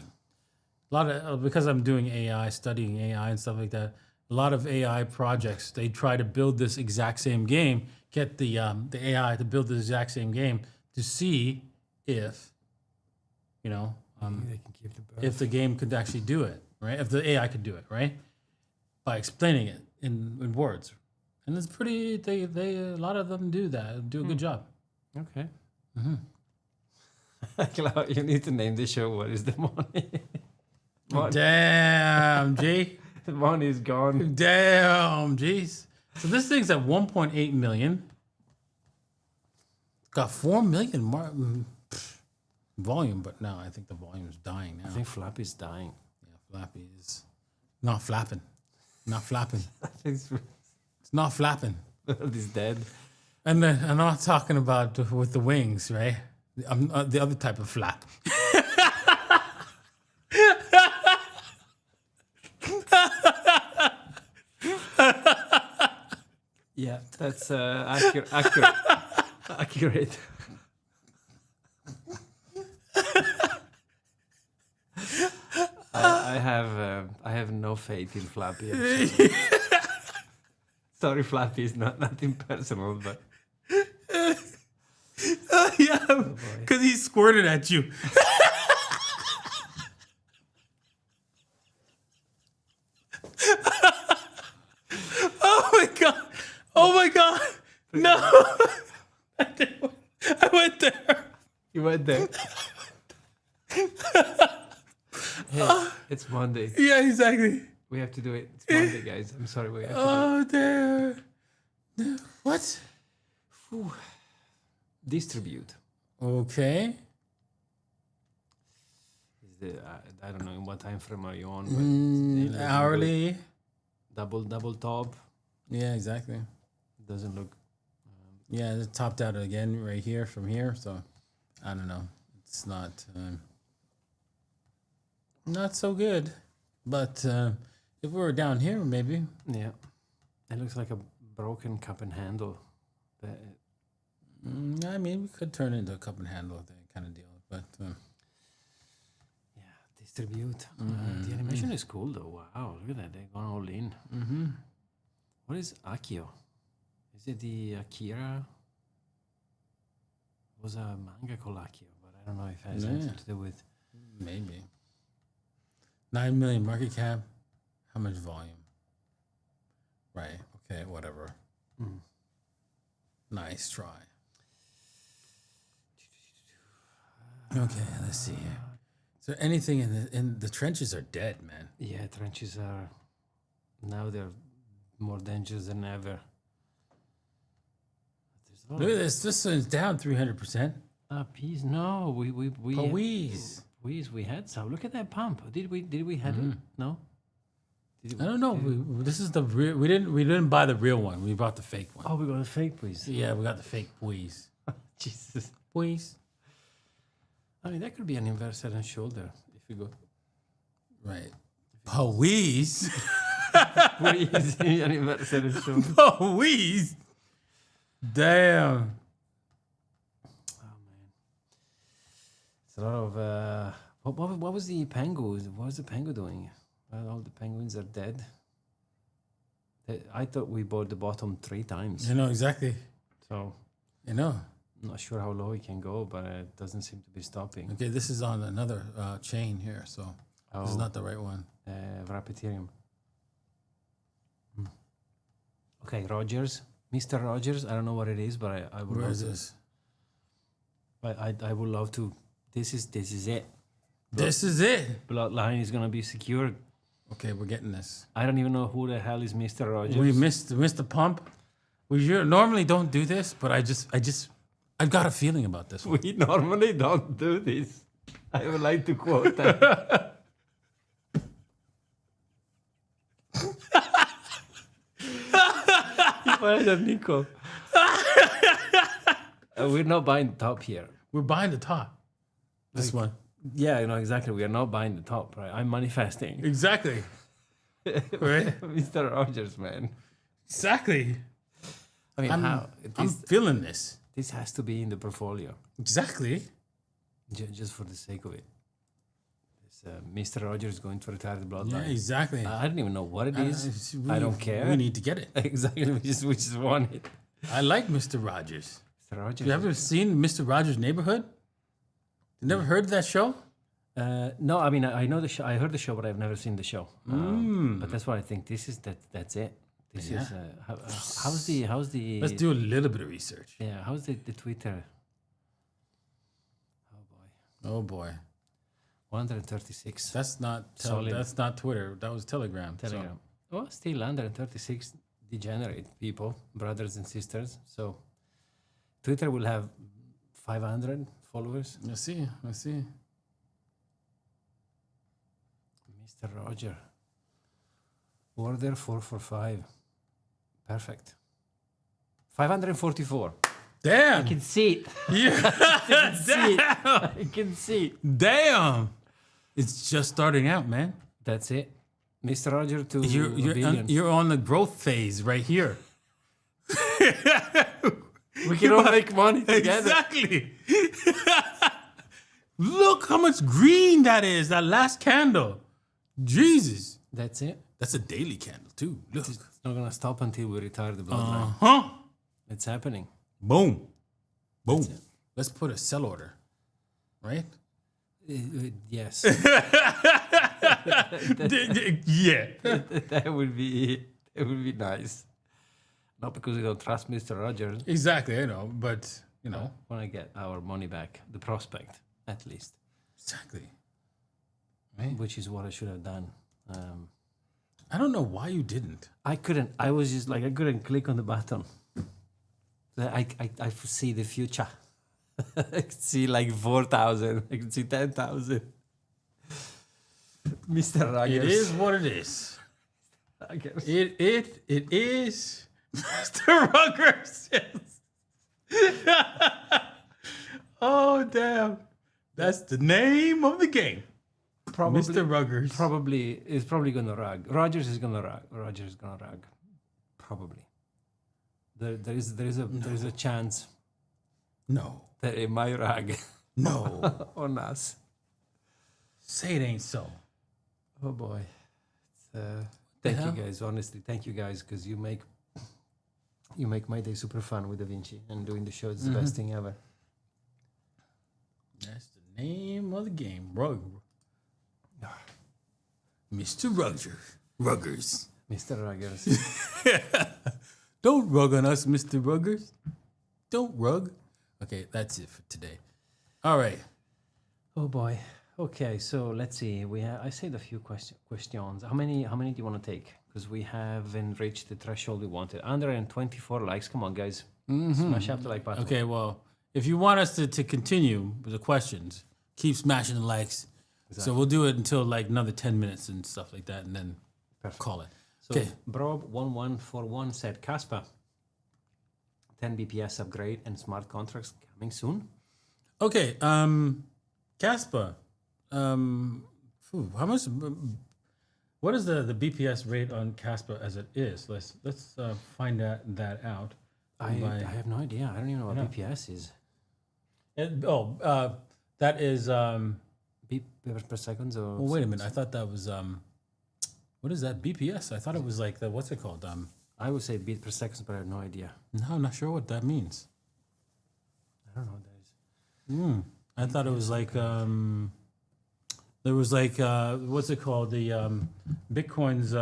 Speaker 1: A lot of because I'm doing AI, studying AI and stuff like that. A lot of AI projects they try to build this exact same game, get the AI to build the exact same game to see if, they can
Speaker 2: keep the
Speaker 1: if the game could actually do it, right? If the AI could do it, right? By explaining it in words, and it's pretty. They a lot of them do that. Do a good job.
Speaker 2: Okay. You need to name the show. What is the money?
Speaker 1: Damn, G.
Speaker 2: The money is gone.
Speaker 1: Damn, jeez. So this thing's at 1.8 million. Got 4 million volume, but now I think the volume is dying now.
Speaker 2: I think Flappy's dying.
Speaker 1: Yeah, Flappy is not flapping. Not flapping.
Speaker 2: It's
Speaker 1: It's not flapping.
Speaker 2: World is dead.
Speaker 1: And then I'm not talking about with the wings, right? I'm the other type of flap.
Speaker 2: Yeah, that's accurate. Accurate. I have no faith in Flappy. I'm sorry. Sorry, Flappy is nothing personal, but
Speaker 1: Yeah, because he squirted at you. Oh my god! Oh my god! No! I went there.
Speaker 2: you went there. Hey, it's Monday.
Speaker 1: Yeah, exactly.
Speaker 2: We have to do it. It's Monday, guys. I'm sorry. We have to
Speaker 1: Oh, there. What?
Speaker 2: do it. Distribute.
Speaker 1: Okay.
Speaker 2: Is I don't know in what time frame are you on. But it's daily,
Speaker 1: Hourly.
Speaker 2: double top.
Speaker 1: Yeah, exactly.
Speaker 2: Doesn't look.
Speaker 1: Yeah, it topped out again right here from here. So I don't know. It's not so good. But if we were down here, maybe.
Speaker 2: Yeah, it looks like a broken cup and handle.
Speaker 1: I mean, we could turn it into a cup and handle kind of deal. But
Speaker 2: Yeah, distribute. The animation is cool though. Wow, look at that. They're going all in. What is Akio? Is it the Akira? It was a manga called Akio, but I don't know if it has anything to do with.
Speaker 1: maybe 9 million market cap. How much volume? Right. Okay. Whatever. Nice try. Okay. Let's see here. Is there anything in the trenches are dead, man?
Speaker 2: Yeah, trenches are now they're more dangerous than ever. There's a lot
Speaker 1: Look at this. This one's down 300%.
Speaker 2: peas. No, we
Speaker 1: Please.
Speaker 2: we had some. Look at that pump. Did we have it? No.
Speaker 1: I don't know. This is the real. We didn't buy the real one. We bought the fake one.
Speaker 2: Oh, we got a fake please.
Speaker 1: Yeah, we got the fake Wheeze.
Speaker 2: Jesus.
Speaker 1: Wheeze.
Speaker 2: I mean, that could be an inverse head and shoulder if you go.
Speaker 1: Right. Wheeze.
Speaker 2: Please, an inverse head and shoulder.
Speaker 1: Wheeze. Damn.
Speaker 2: Oh man, it's a lot of. What was the Pango? What was the Pango doing? Well, all the penguins are dead. I thought we bought the bottom 3 times.
Speaker 1: You know exactly.
Speaker 2: So
Speaker 1: You know.
Speaker 2: I'm not sure how low it can go, but it doesn't seem to be stopping.
Speaker 1: Okay, this is on another chain here, so this is not the right one.
Speaker 2: Rapidarium. Okay, Rogers. Mr. Rogers. I don't know what it is, but I would
Speaker 1: Where
Speaker 2: love
Speaker 1: is
Speaker 2: to.
Speaker 1: this?
Speaker 2: I would love to. This is it.
Speaker 1: This is it.
Speaker 2: Bloodline is gonna be secured.
Speaker 1: Okay, we're getting this.
Speaker 2: I don't even know who the hell is Mr. Rogers.
Speaker 1: We missed the pump. We normally don't do this, but I've got a feeling about this one.
Speaker 2: We normally don't do this. I would like to quote that. Nico. We're not buying the top here.
Speaker 1: We're buying the top. This one.
Speaker 2: Yeah, you know exactly. We are not buying the top, right? I'm manifesting.
Speaker 1: Exactly. Right?
Speaker 2: Mr. Rogers, man.
Speaker 1: Exactly.
Speaker 2: I mean,
Speaker 1: I'm feeling this.
Speaker 2: This has to be in the portfolio.
Speaker 1: Exactly.
Speaker 2: Just for the sake of it. Mr. Rogers is going to retire the bloodline.
Speaker 1: Yeah, exactly.
Speaker 2: I don't even know what it is. I don't care.
Speaker 1: We need to get it.
Speaker 2: Exactly. We just want it.
Speaker 1: I like Mr. Rogers.
Speaker 2: Mr. Rogers.
Speaker 1: You ever seen Mr. Rogers' Neighborhood? You never heard of that show?
Speaker 2: No, I mean I know the show. I heard the show, but I've never seen the show. But that's why I think this is that's it. This is how's the
Speaker 1: Let's do a little bit of research.
Speaker 2: yeah how's the Twitter?
Speaker 1: Oh boy.
Speaker 2: 136.
Speaker 1: That's not
Speaker 2: Solid.
Speaker 1: that's not Twitter. That was Telegram.
Speaker 2: Telegram. Well, still 136 degenerate people, brothers and sisters. So Twitter will have 500 followers.
Speaker 1: So, let's see.
Speaker 2: Mr. Roger. Order 445. Perfect. 544.
Speaker 1: Damn.
Speaker 2: I can see it.
Speaker 1: Yeah.
Speaker 2: I can see it.
Speaker 1: Damn. It's just starting out, man.
Speaker 2: That's it. Mr. Roger to
Speaker 1: You're on the growth phase right here.
Speaker 2: We can all make money together.
Speaker 1: Exactly. Look how much green that is, that last candle. Jesus.
Speaker 2: That's it.
Speaker 1: That's a daily candle, too. Look.
Speaker 2: It's not going to stop until we retire the bloodline.
Speaker 1: Huh?
Speaker 2: It's happening.
Speaker 1: Boom. Boom. Let's put a sell order, right?
Speaker 2: Yes.
Speaker 1: Yeah.
Speaker 2: That would be nice. Not because we don't trust Mr. Rogers.
Speaker 1: Exactly, I know, but, you know.
Speaker 2: Want to get our money back, the prospect, at least.
Speaker 1: Exactly. Right?
Speaker 2: Which is what I should have done.
Speaker 1: I don't know why you didn't.
Speaker 2: I couldn't. I was just like, I couldn't click on the button. I see the future. I can see like 4,000. I can see 10,000. Mr. Rogers.
Speaker 1: It is what it is.
Speaker 2: Rogers.
Speaker 1: It is Mr. Ruggers. Oh, damn. That's the name of the game.
Speaker 2: Probably,
Speaker 1: Mr. Ruggers.
Speaker 2: Is probably gonna rug. Rogers is gonna rug. Rogers is gonna rug. Probably. There is a chance
Speaker 1: No.
Speaker 2: that it might rug
Speaker 1: No.
Speaker 2: on us.
Speaker 1: Say it ain't so.
Speaker 2: Oh boy. Thank you guys. Honestly, thank you guys because you make my day super fun with Da Vinci and doing the show. It's the best thing ever.
Speaker 1: That's the name of the game. Mr. Ruggers.
Speaker 2: Mr. Ruggers.
Speaker 1: Don't rug on us, Mr. Ruggers. Don't rug. Okay, that's it for today. All right.
Speaker 2: Oh boy. Okay, so let's see. I saved a few questions. How many do you want to take? Because we haven't reached the threshold we wanted. 124 likes. Come on, guys. Smash up the like button.
Speaker 1: Okay, well, if you want us to continue with the questions, keep smashing the likes.
Speaker 2: Exactly.
Speaker 1: So we'll do it until like another 10 minutes and stuff like that, and then call it.
Speaker 2: So
Speaker 1: Okay.
Speaker 2: Brob1141 said Kaspa 10 BPS upgrade and smart contracts coming soon.
Speaker 1: Okay, Kaspa, how much? What is the BPS rate on Kaspa as it is? Let's find that out.
Speaker 2: I have no idea. I don't even know what BPS is.
Speaker 1: That is.
Speaker 2: Beep per second or.
Speaker 1: Well, wait a minute. I thought that was what is that BPS? I thought it was like the what's it called?
Speaker 2: I would say beat per second, but I have no idea.
Speaker 1: No, I'm not sure what that means.
Speaker 2: I don't know what that is.
Speaker 1: I thought it was like there was like what's it called? The Bitcoin's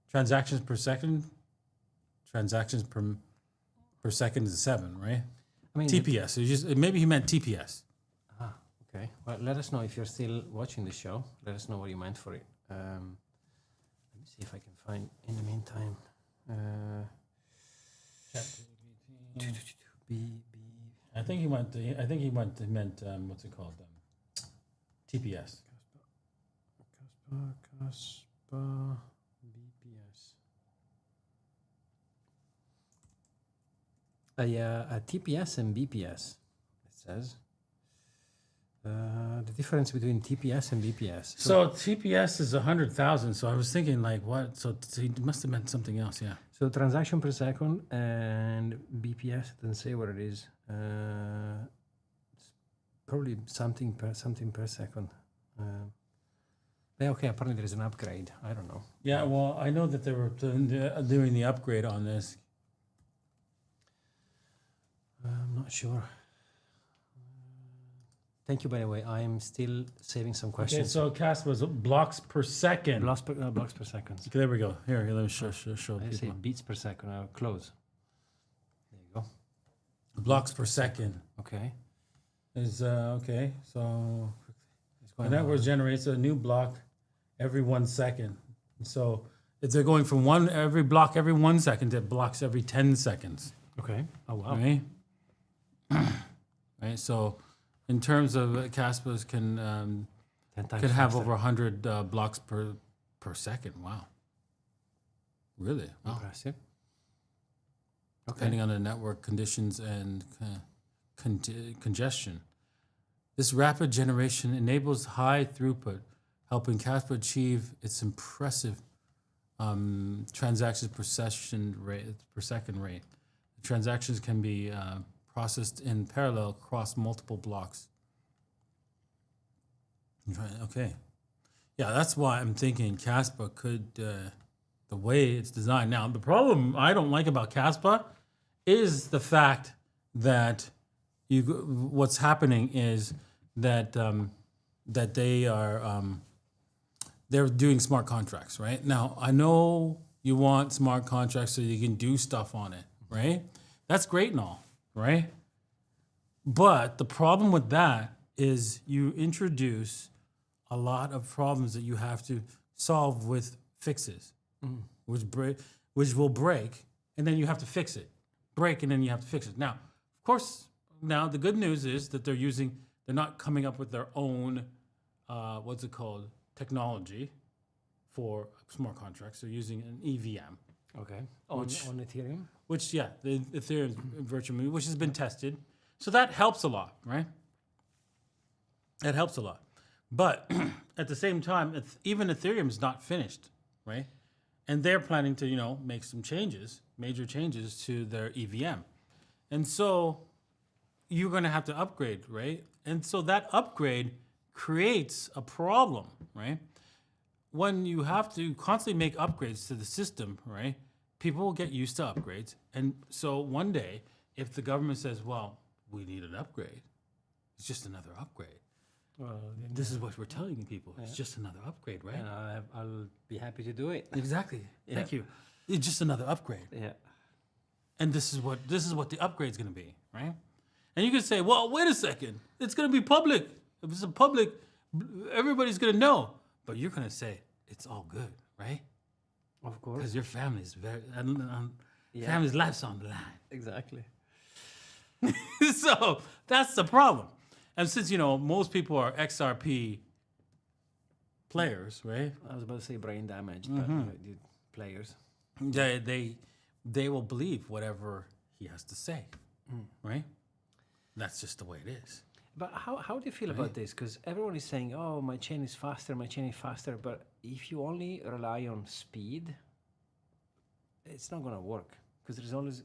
Speaker 1: transactions per second. Transactions per second is 7, right?
Speaker 2: I mean
Speaker 1: TPS. Maybe he meant TPS.
Speaker 2: Okay. Well, let us know if you're still watching the show. Let us know what you meant for it. Let me see if I can find in the meantime.
Speaker 1: I think he meant what's it called? TPS.
Speaker 2: Kaspa BPS. A TPS and BPS. It says. The difference between TPS and BPS.
Speaker 1: So TPS is 100,000. So I was thinking like what? So he must have meant something else. Yeah.
Speaker 2: So transaction per second and BPS doesn't say what it is. It's probably something per second. Yeah, okay. Apparently there is an upgrade. I don't know.
Speaker 1: Yeah. Well, I know that they were doing the upgrade on this.
Speaker 2: I'm not sure. Thank you, by the way. I am still saving some questions.
Speaker 1: Okay, so Kaspa was blocks per second.
Speaker 2: Blocks per second.
Speaker 1: Okay, there we go. Here, let me show
Speaker 2: I say
Speaker 1: people.
Speaker 2: beats per second. I'll close. There you go.
Speaker 1: Blocks per second.
Speaker 2: Okay.
Speaker 1: Is okay. So the
Speaker 2: going
Speaker 1: network generates a new block every 1 second. So if they're going from every block every 1 second to blocks every 10 seconds.
Speaker 2: Okay. Oh wow.
Speaker 1: Right. Right. So in terms of Kaspa's can have over 100 blocks per second. Wow. Really? Wow.
Speaker 2: Impressive.
Speaker 1: depending on the network conditions and congestion. This rapid generation enables high throughput, helping Kaspa achieve its impressive transactions per second rate. The transactions can be processed in parallel across multiple blocks. Okay. Yeah, that's why I'm thinking Kaspa could, the way it's designed. Now, the problem I don't like about Kaspa is the fact that what's happening is that that they're doing smart contracts, right? Now, I know you want smart contracts so you can do stuff on it, right? That's great and all, right? But the problem with that is you introduce a lot of problems that you have to solve with fixes, which will break, and then you have to fix it. Break, and then you have to fix it. Now, of course, now the good news is that they're not coming up with their own, technology for smart contracts. They're using an EVM.
Speaker 2: Okay. On Ethereum?
Speaker 1: Which, the Ethereum virtual machine, which has been tested. So that helps a lot, right? That helps a lot. But at the same time, even Ethereum is not finished, right? And they're planning to, make some changes, major changes to their EVM. And so you're going to have to upgrade, right? And so that upgrade creates a problem, right? When you have to constantly make upgrades to the system, right? People will get used to upgrades. And so one day, if the government says, well, we need an upgrade, it's just another upgrade.
Speaker 2: Well,
Speaker 1: This is what we're telling people. It's just another upgrade, right?
Speaker 2: and I'll be happy to do it.
Speaker 1: Exactly. Thank you. It's just another upgrade.
Speaker 2: Yeah.
Speaker 1: And this is what the upgrade's going to be, right? And you can say, well, wait a second. It's going to be public. If it's a public, everybody's going to know. But you're going to say, it's all good, right?
Speaker 2: Of course.
Speaker 1: Because your family's family's life's on the line.
Speaker 2: Exactly.
Speaker 1: So that's the problem. And since, most people are XRP players, right?
Speaker 2: I was about to say brain damage, but players.
Speaker 1: They will believe whatever he has to say, right? That's just the way it is.
Speaker 2: But how do you feel about this? Because everyone is saying, oh, my chain is faster, my chain is faster. But if you only rely on speed, it's not going to work. Because there's always,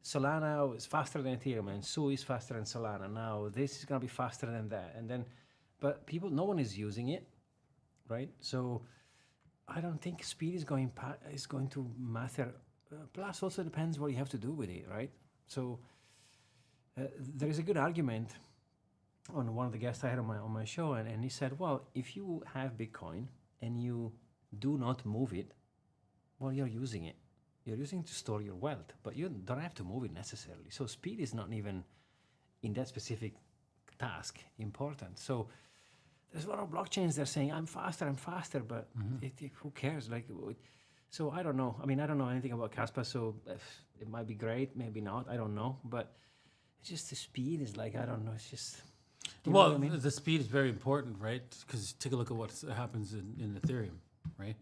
Speaker 2: Solana is faster than Ethereum, and Sui is faster than Solana. Now, this is going to be faster than that. And then, but no one is using it, right? So I don't think speed is going to matter. Plus, also depends what you have to do with it, right? So there is a good argument on one of the guests I had on my show, and he said, well, if you have Bitcoin and you do not move it, well, you're using it. You're using it to store your wealth, but you don't have to move it necessarily. So speed is not even, in that specific task, important. So there's a lot of blockchains that are saying, I'm faster, but who cares? So I don't know. I mean, I don't know anything about Kaspa, so it might be great, maybe not. I don't know. But it's just the speed is I don't know. It's just...
Speaker 1: Well, what I mean? The speed is very important, right? Because take a look at what happens in Ethereum, right?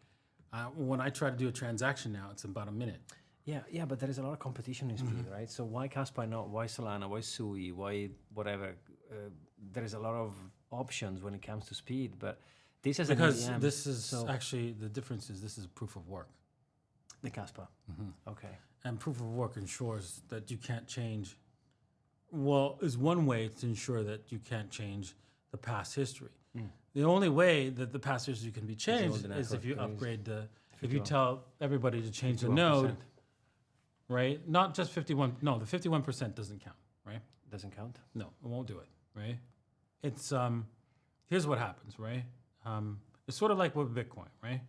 Speaker 1: When I try to do a transaction now, it's about a minute.
Speaker 2: Yeah, but there is a lot of competition in speed, right? So why Kaspa not? Why Solana? Why Sui? Why whatever? There is a lot of options when it comes to speed, but this is
Speaker 1: this is actually the difference is this is proof of work.
Speaker 2: The Kaspa. Okay.
Speaker 1: And proof of work ensures that you can't change. Well, is one way to ensure that you can't change the past history. The only way that the past history can be changed is if you upgrade if you tell everybody to change the node, right? Not just 51. No, the 51% doesn't count, right?
Speaker 2: Doesn't count?
Speaker 1: No, it won't do it, right? It's here's what happens, right? It's sort of like with Bitcoin, right?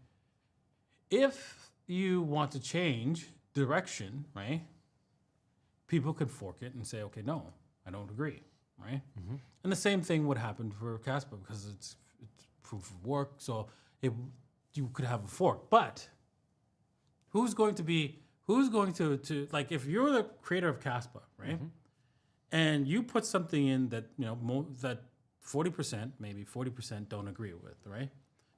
Speaker 1: If you want to change direction, right? People could fork it and say, okay, no, I don't agree, right? And the same thing would happen for Kaspa because it's proof of work. So you could have a fork, but who's going to like if you're the creator of Kaspa, right? And you put something in that that 40%, maybe 40% don't agree with, right?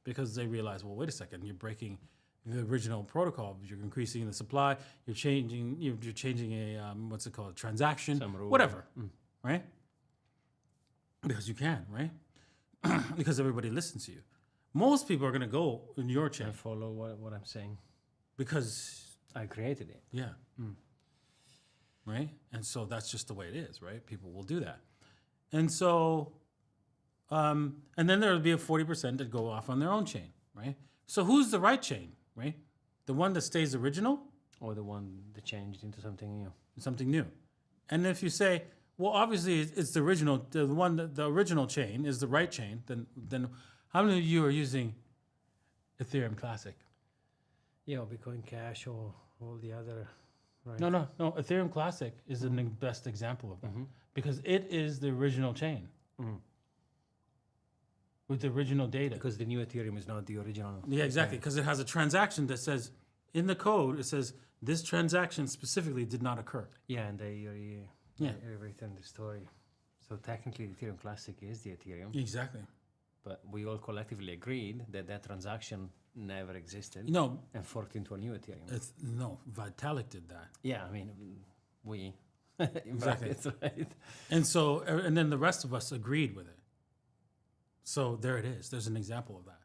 Speaker 1: Because they realize, well, wait a second, you're breaking the original protocol. You're increasing the supply. You're changing. You're changing a what's it called? Transaction.
Speaker 2: Some rule.
Speaker 1: Whatever. Right? Because you can, right? Because everybody listens to you. Most people are going to go in your chain
Speaker 2: And follow what I'm saying.
Speaker 1: because
Speaker 2: I created it.
Speaker 1: yeah, right. And so that's just the way it is, right? People will do that, and so, and then there will be a 40% that go off on their own chain, right? So who's the right chain, right? The one that stays original,
Speaker 2: Or the one that changed into something new.
Speaker 1: something new. And if you say, well, obviously it's the original, the one that the original chain is the right chain, then how many of you are using Ethereum Classic?
Speaker 2: Yeah, or Bitcoin Cash or all the other. Right.
Speaker 1: No. Ethereum Classic is the best example of that because it is the original chain with the original data.
Speaker 2: Because the new Ethereum is not the original.
Speaker 1: Yeah, exactly. Because it has a transaction that says in the code, it says this transaction specifically did not occur.
Speaker 2: Yeah, and they
Speaker 1: Yeah.
Speaker 2: rewritten the story. So technically, Ethereum Classic is the Ethereum,
Speaker 1: Exactly.
Speaker 2: but we all collectively agreed that that transaction never existed
Speaker 1: No,
Speaker 2: and forked into a new Ethereum.
Speaker 1: no, Vitalik did that.
Speaker 2: Yeah, I mean, we in
Speaker 1: Exactly.
Speaker 2: brackets, right?
Speaker 1: And so, and then the rest of us agreed with it. So there it is. There's an example of that.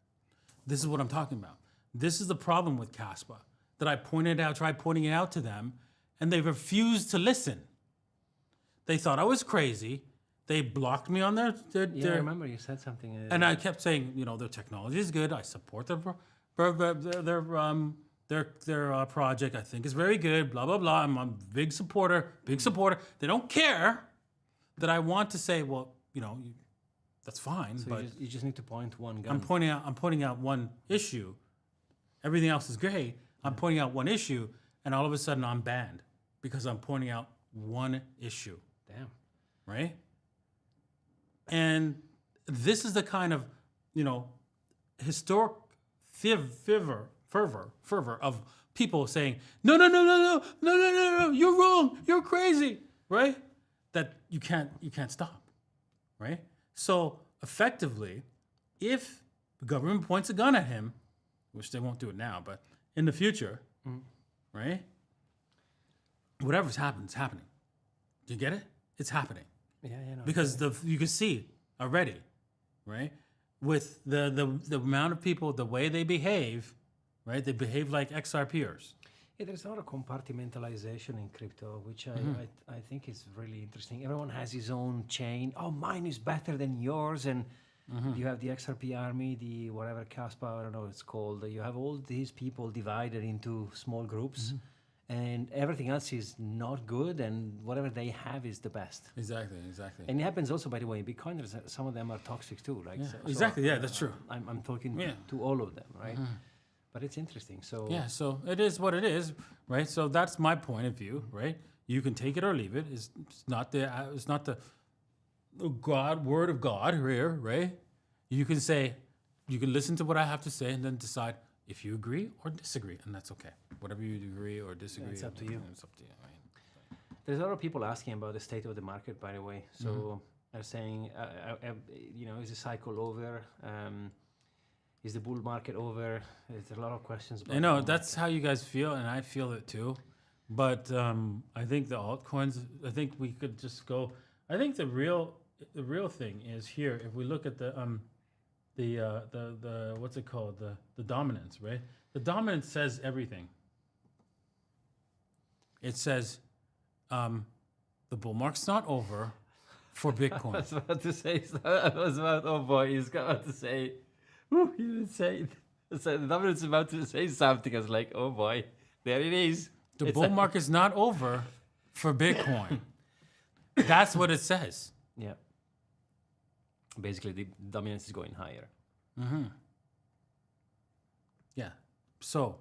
Speaker 1: This is what I'm talking about. This is the problem with Kaspa that I tried pointing it out to them, and they refused to listen. They thought I was crazy. They blocked me on their
Speaker 2: Yeah, I remember you said something.
Speaker 1: and I kept saying, their technology is good. I support their project. I think is very good. Blah blah blah. I'm a big supporter. They don't care that I want to say, well, that's fine.
Speaker 2: so
Speaker 1: but
Speaker 2: you just need to point one gun.
Speaker 1: I'm pointing out one issue. Everything else is great. I'm pointing out one issue, and all of a sudden I'm banned because I'm pointing out one issue.
Speaker 2: Damn.
Speaker 1: Right? And this is the kind of, historic fervor of people saying, no, you're wrong, you're crazy, right? That you can't stop, right? So effectively, if the government points a gun at him, which they won't do it now, but in the future, right? Whatever's happening, it's happening. Do you get it? It's happening.
Speaker 2: Yeah, no.
Speaker 1: Because you can see already, right? With the amount of people, the way they behave, right? They behave like XRPers.
Speaker 2: Yeah, there's a lot of compartmentalization in crypto, which I think is really interesting. Everyone has his own chain. Oh, mine is better than yours. And you have the XRP army, the whatever Kaspa, I don't know what it's called. You have all these people divided into small groups. And everything else is not good, and whatever they have is the best.
Speaker 1: Exactly.
Speaker 2: And it happens also, by the way, in Bitcoin, some of them are toxic too. Like,
Speaker 1: Exactly, that's true.
Speaker 2: I'm talking to all of them, right? But it's interesting. So
Speaker 1: Yeah, so it is what it is, right? So that's my point of view, right? You can take it or leave it. It's not the word of God here, right? You can listen to what I have to say and then decide if you agree or disagree, and that's okay. Whatever you agree or disagree,
Speaker 2: it's up to you.
Speaker 1: It's up to you.
Speaker 2: there's a lot of people asking about the state of the market, by the way. So they're saying, is the cycle over? Is the bull market over? There's a lot of questions about
Speaker 1: I know that's how you guys feel, and I feel it too. But I think the altcoins. I think we could just go. I think the real thing is here. If we look at the what's it called? The dominance, right? The dominance says everything. It says the bull market's not over for Bitcoin.
Speaker 2: I was about to say. Oh boy, he's about to say. He didn't say it. So the dominance is about to say something. I was like, oh boy, there it is.
Speaker 1: The bull market's not over for Bitcoin. That's what it says.
Speaker 2: Yeah. Basically, the dominance is going higher.
Speaker 1: Yeah. So,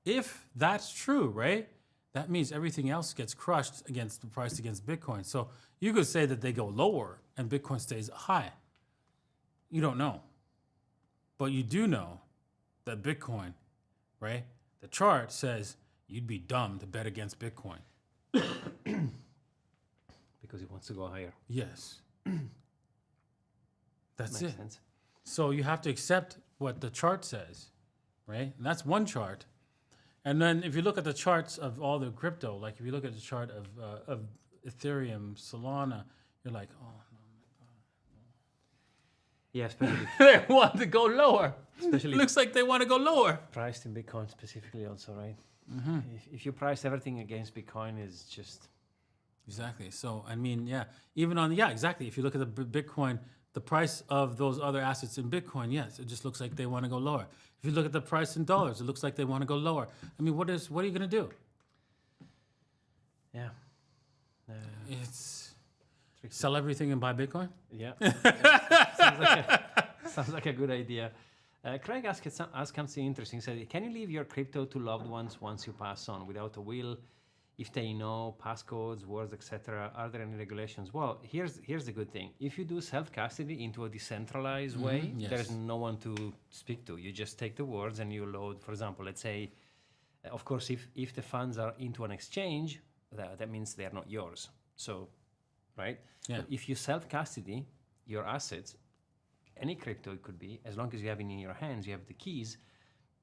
Speaker 1: if that's true, right, that means everything else gets crushed against the price against Bitcoin. So you could say that they go lower and Bitcoin stays high. You don't know. But you do know that Bitcoin, right, the chart says you'd be dumb to bet against Bitcoin.
Speaker 2: Because it wants to go higher.
Speaker 1: Yes. That's
Speaker 2: Makes
Speaker 1: it.
Speaker 2: sense.
Speaker 1: So you have to accept what the chart says, right? And that's one chart. And then if you look at the charts of all the crypto, like if you look at the chart of Ethereum, Solana, you're like, oh,
Speaker 2: Yeah, especially
Speaker 1: they want to go lower.
Speaker 2: Especially-
Speaker 1: Looks like they want to go lower.
Speaker 2: priced in Bitcoin specifically also, right? If you price everything against Bitcoin, is just
Speaker 1: Exactly. So, I mean, yeah, even on, yeah, exactly. If you look at the Bitcoin, the price of those other assets in Bitcoin, yes, it just looks like they want to go lower. If you look at the price in dollars, it looks like they want to go lower. I mean, what are you going to do?
Speaker 2: yeah.
Speaker 1: It's sell everything and buy Bitcoin?
Speaker 2: Yeah. Sounds like a good idea. Craig asked something interesting. He said, can you leave your crypto to loved ones once you pass on without a will? If they know passcodes, words, etc., are there any regulations? Well, here's the good thing. If you do self-custody into a decentralized way,
Speaker 1: yes.
Speaker 2: there's no one to speak to. You just take the words and you load, for example, let's say, of course, if the funds are into an exchange, that means they're not yours. So, right?
Speaker 1: Yeah.
Speaker 2: But if you self-custody your assets, any crypto it could be, as long as you have it in your hands, you have the keys,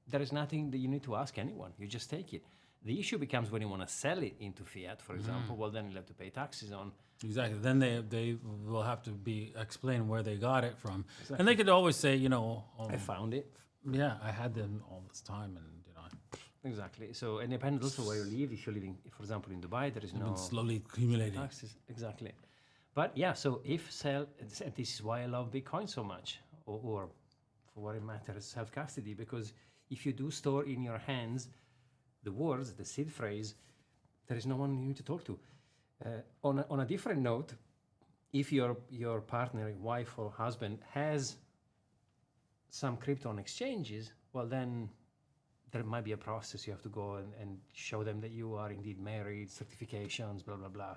Speaker 2: there is nothing that you need to ask anyone. You just take it. The issue becomes when you want to sell it into fiat, for example, well, then you'll have to pay taxes on.
Speaker 1: Exactly. Then they will have to explain where they got it from. Exactly. And they could always say,
Speaker 2: I found it.
Speaker 1: Yeah, I had them all this time, and
Speaker 2: Exactly. So, and depends also where you live. If you're living, for example, in Dubai, there is no
Speaker 1: slowly accumulating
Speaker 2: taxes. Exactly. But yeah, so this is why I love Bitcoin so much, or for what it matters, self-custody, because if you do store in your hands the words, the seed phrase, there is no one you need to talk to. On a different note, if your partner, wife or husband has some crypto on exchanges, well then there might be a process. You have to go and show them that you are indeed married, certifications, blah, blah, blah.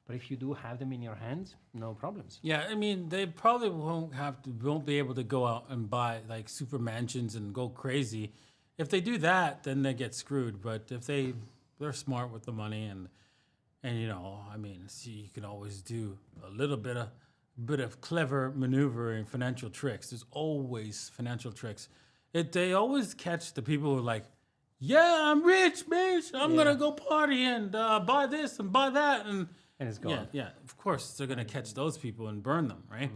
Speaker 2: But if you do have them in your hands, no problems.
Speaker 1: Yeah, I mean, they probably won't be able to go out and buy like super mansions and go crazy. If they do that, then they get screwed. But if they're smart with the money and I mean, see, you can always do a little bit of clever maneuvering, financial tricks. There's always financial tricks. They always catch the people who are like, yeah, I'm rich, bitch. I'm gonna go party and buy this and buy that and
Speaker 2: it's gone.
Speaker 1: Yeah. Of course, they're gonna catch those people and burn them, right?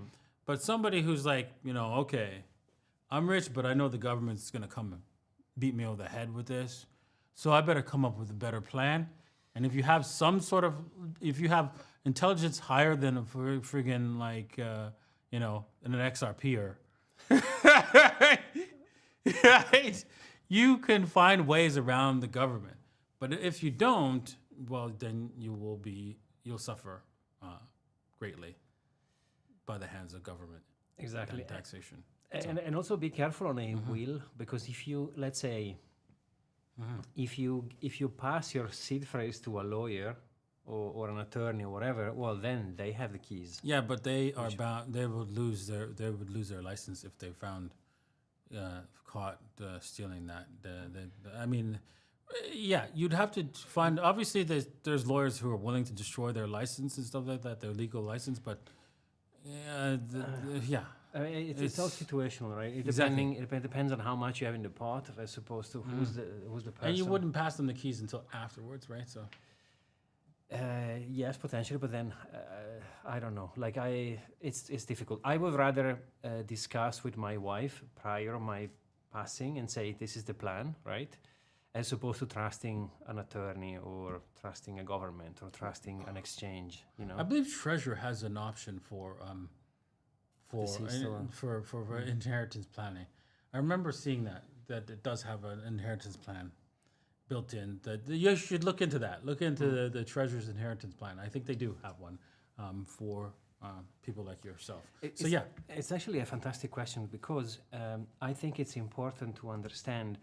Speaker 1: But somebody who's like, okay, I'm rich, but I know the government's gonna come and beat me over the head with this, so I better come up with a better plan. And if you have if you have intelligence higher than a friggin' like, an XRPer, right? You can find ways around the government. But if you don't, well, then you'll suffer greatly by the hands of government.
Speaker 2: Exactly.
Speaker 1: And taxation.
Speaker 2: And also be careful on a will, because if you, let's say, if you pass your seed phrase to a lawyer or an attorney or whatever, well, then they have the keys.
Speaker 1: Yeah, but they are bound. They would lose their license if they found caught stealing that. I mean, yeah, you'd have to find. Obviously, there's lawyers who are willing to destroy their license and stuff like that, their legal license. But yeah.
Speaker 2: I mean, it's all situational, right? It depends on how much you have in the pot, as opposed to who's the person.
Speaker 1: And you wouldn't pass them the keys until afterwards, right? So.
Speaker 2: Yes, potentially, but then I don't know. Like it's difficult. I would rather discuss with my wife prior to my passing and say this is the plan, right? As opposed to trusting an attorney or trusting a government or trusting an exchange.
Speaker 1: I believe Treasure has an option for inheritance planning. I remember seeing that it does have an inheritance plan built in. That you should look into that. Look into the Treasure's inheritance plan. I think they do have one for people like yourself.
Speaker 2: It's actually a fantastic question, because I think it's important to understand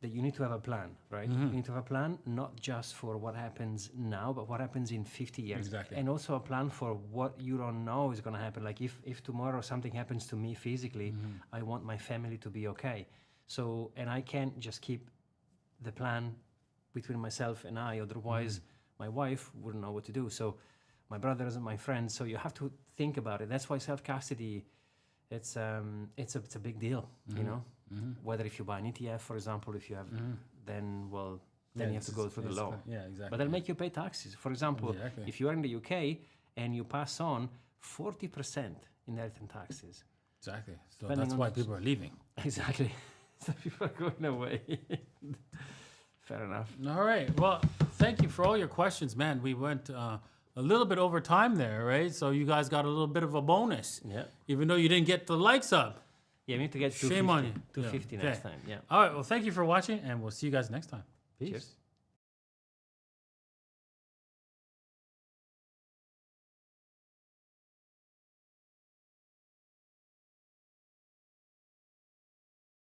Speaker 2: that you need to have a plan, right? You need to have a plan, not just for what happens now, but what happens in 50 years.
Speaker 1: Exactly.
Speaker 2: And also a plan for what you don't know is going to happen. Like if tomorrow something happens to me physically, I want my family to be okay. So, and I can't just keep the plan between myself and I, otherwise my wife wouldn't know what to do. So my brothers and my friends, so you have to think about it. That's why self-custody, it's a big deal, Whether if you buy an ETF, for example, if you have, then you have to go through the law.
Speaker 1: Yeah, exactly.
Speaker 2: But they'll make you pay taxes. For example,
Speaker 1: Exactly.
Speaker 2: if you are in the UK and you pass on 40% inheritance taxes.
Speaker 1: Exactly. So
Speaker 2: Depending
Speaker 1: that's
Speaker 2: on
Speaker 1: why
Speaker 2: the-
Speaker 1: people are leaving.
Speaker 2: Exactly. So people are going away. Fair enough.
Speaker 1: All right. Well, thank you for all your questions, man. We went a little bit over time there, right? So you guys got a little bit of a bonus,
Speaker 2: Yeah.
Speaker 1: even though you didn't get the likes up.
Speaker 2: Yeah, we need to get
Speaker 1: Shame on you.
Speaker 2: 250
Speaker 1: Yeah,
Speaker 2: next
Speaker 1: okay.
Speaker 2: time. Yeah.
Speaker 1: All right. Well, thank you for watching, and we'll see you guys next time. Peace.
Speaker 2: Cheers.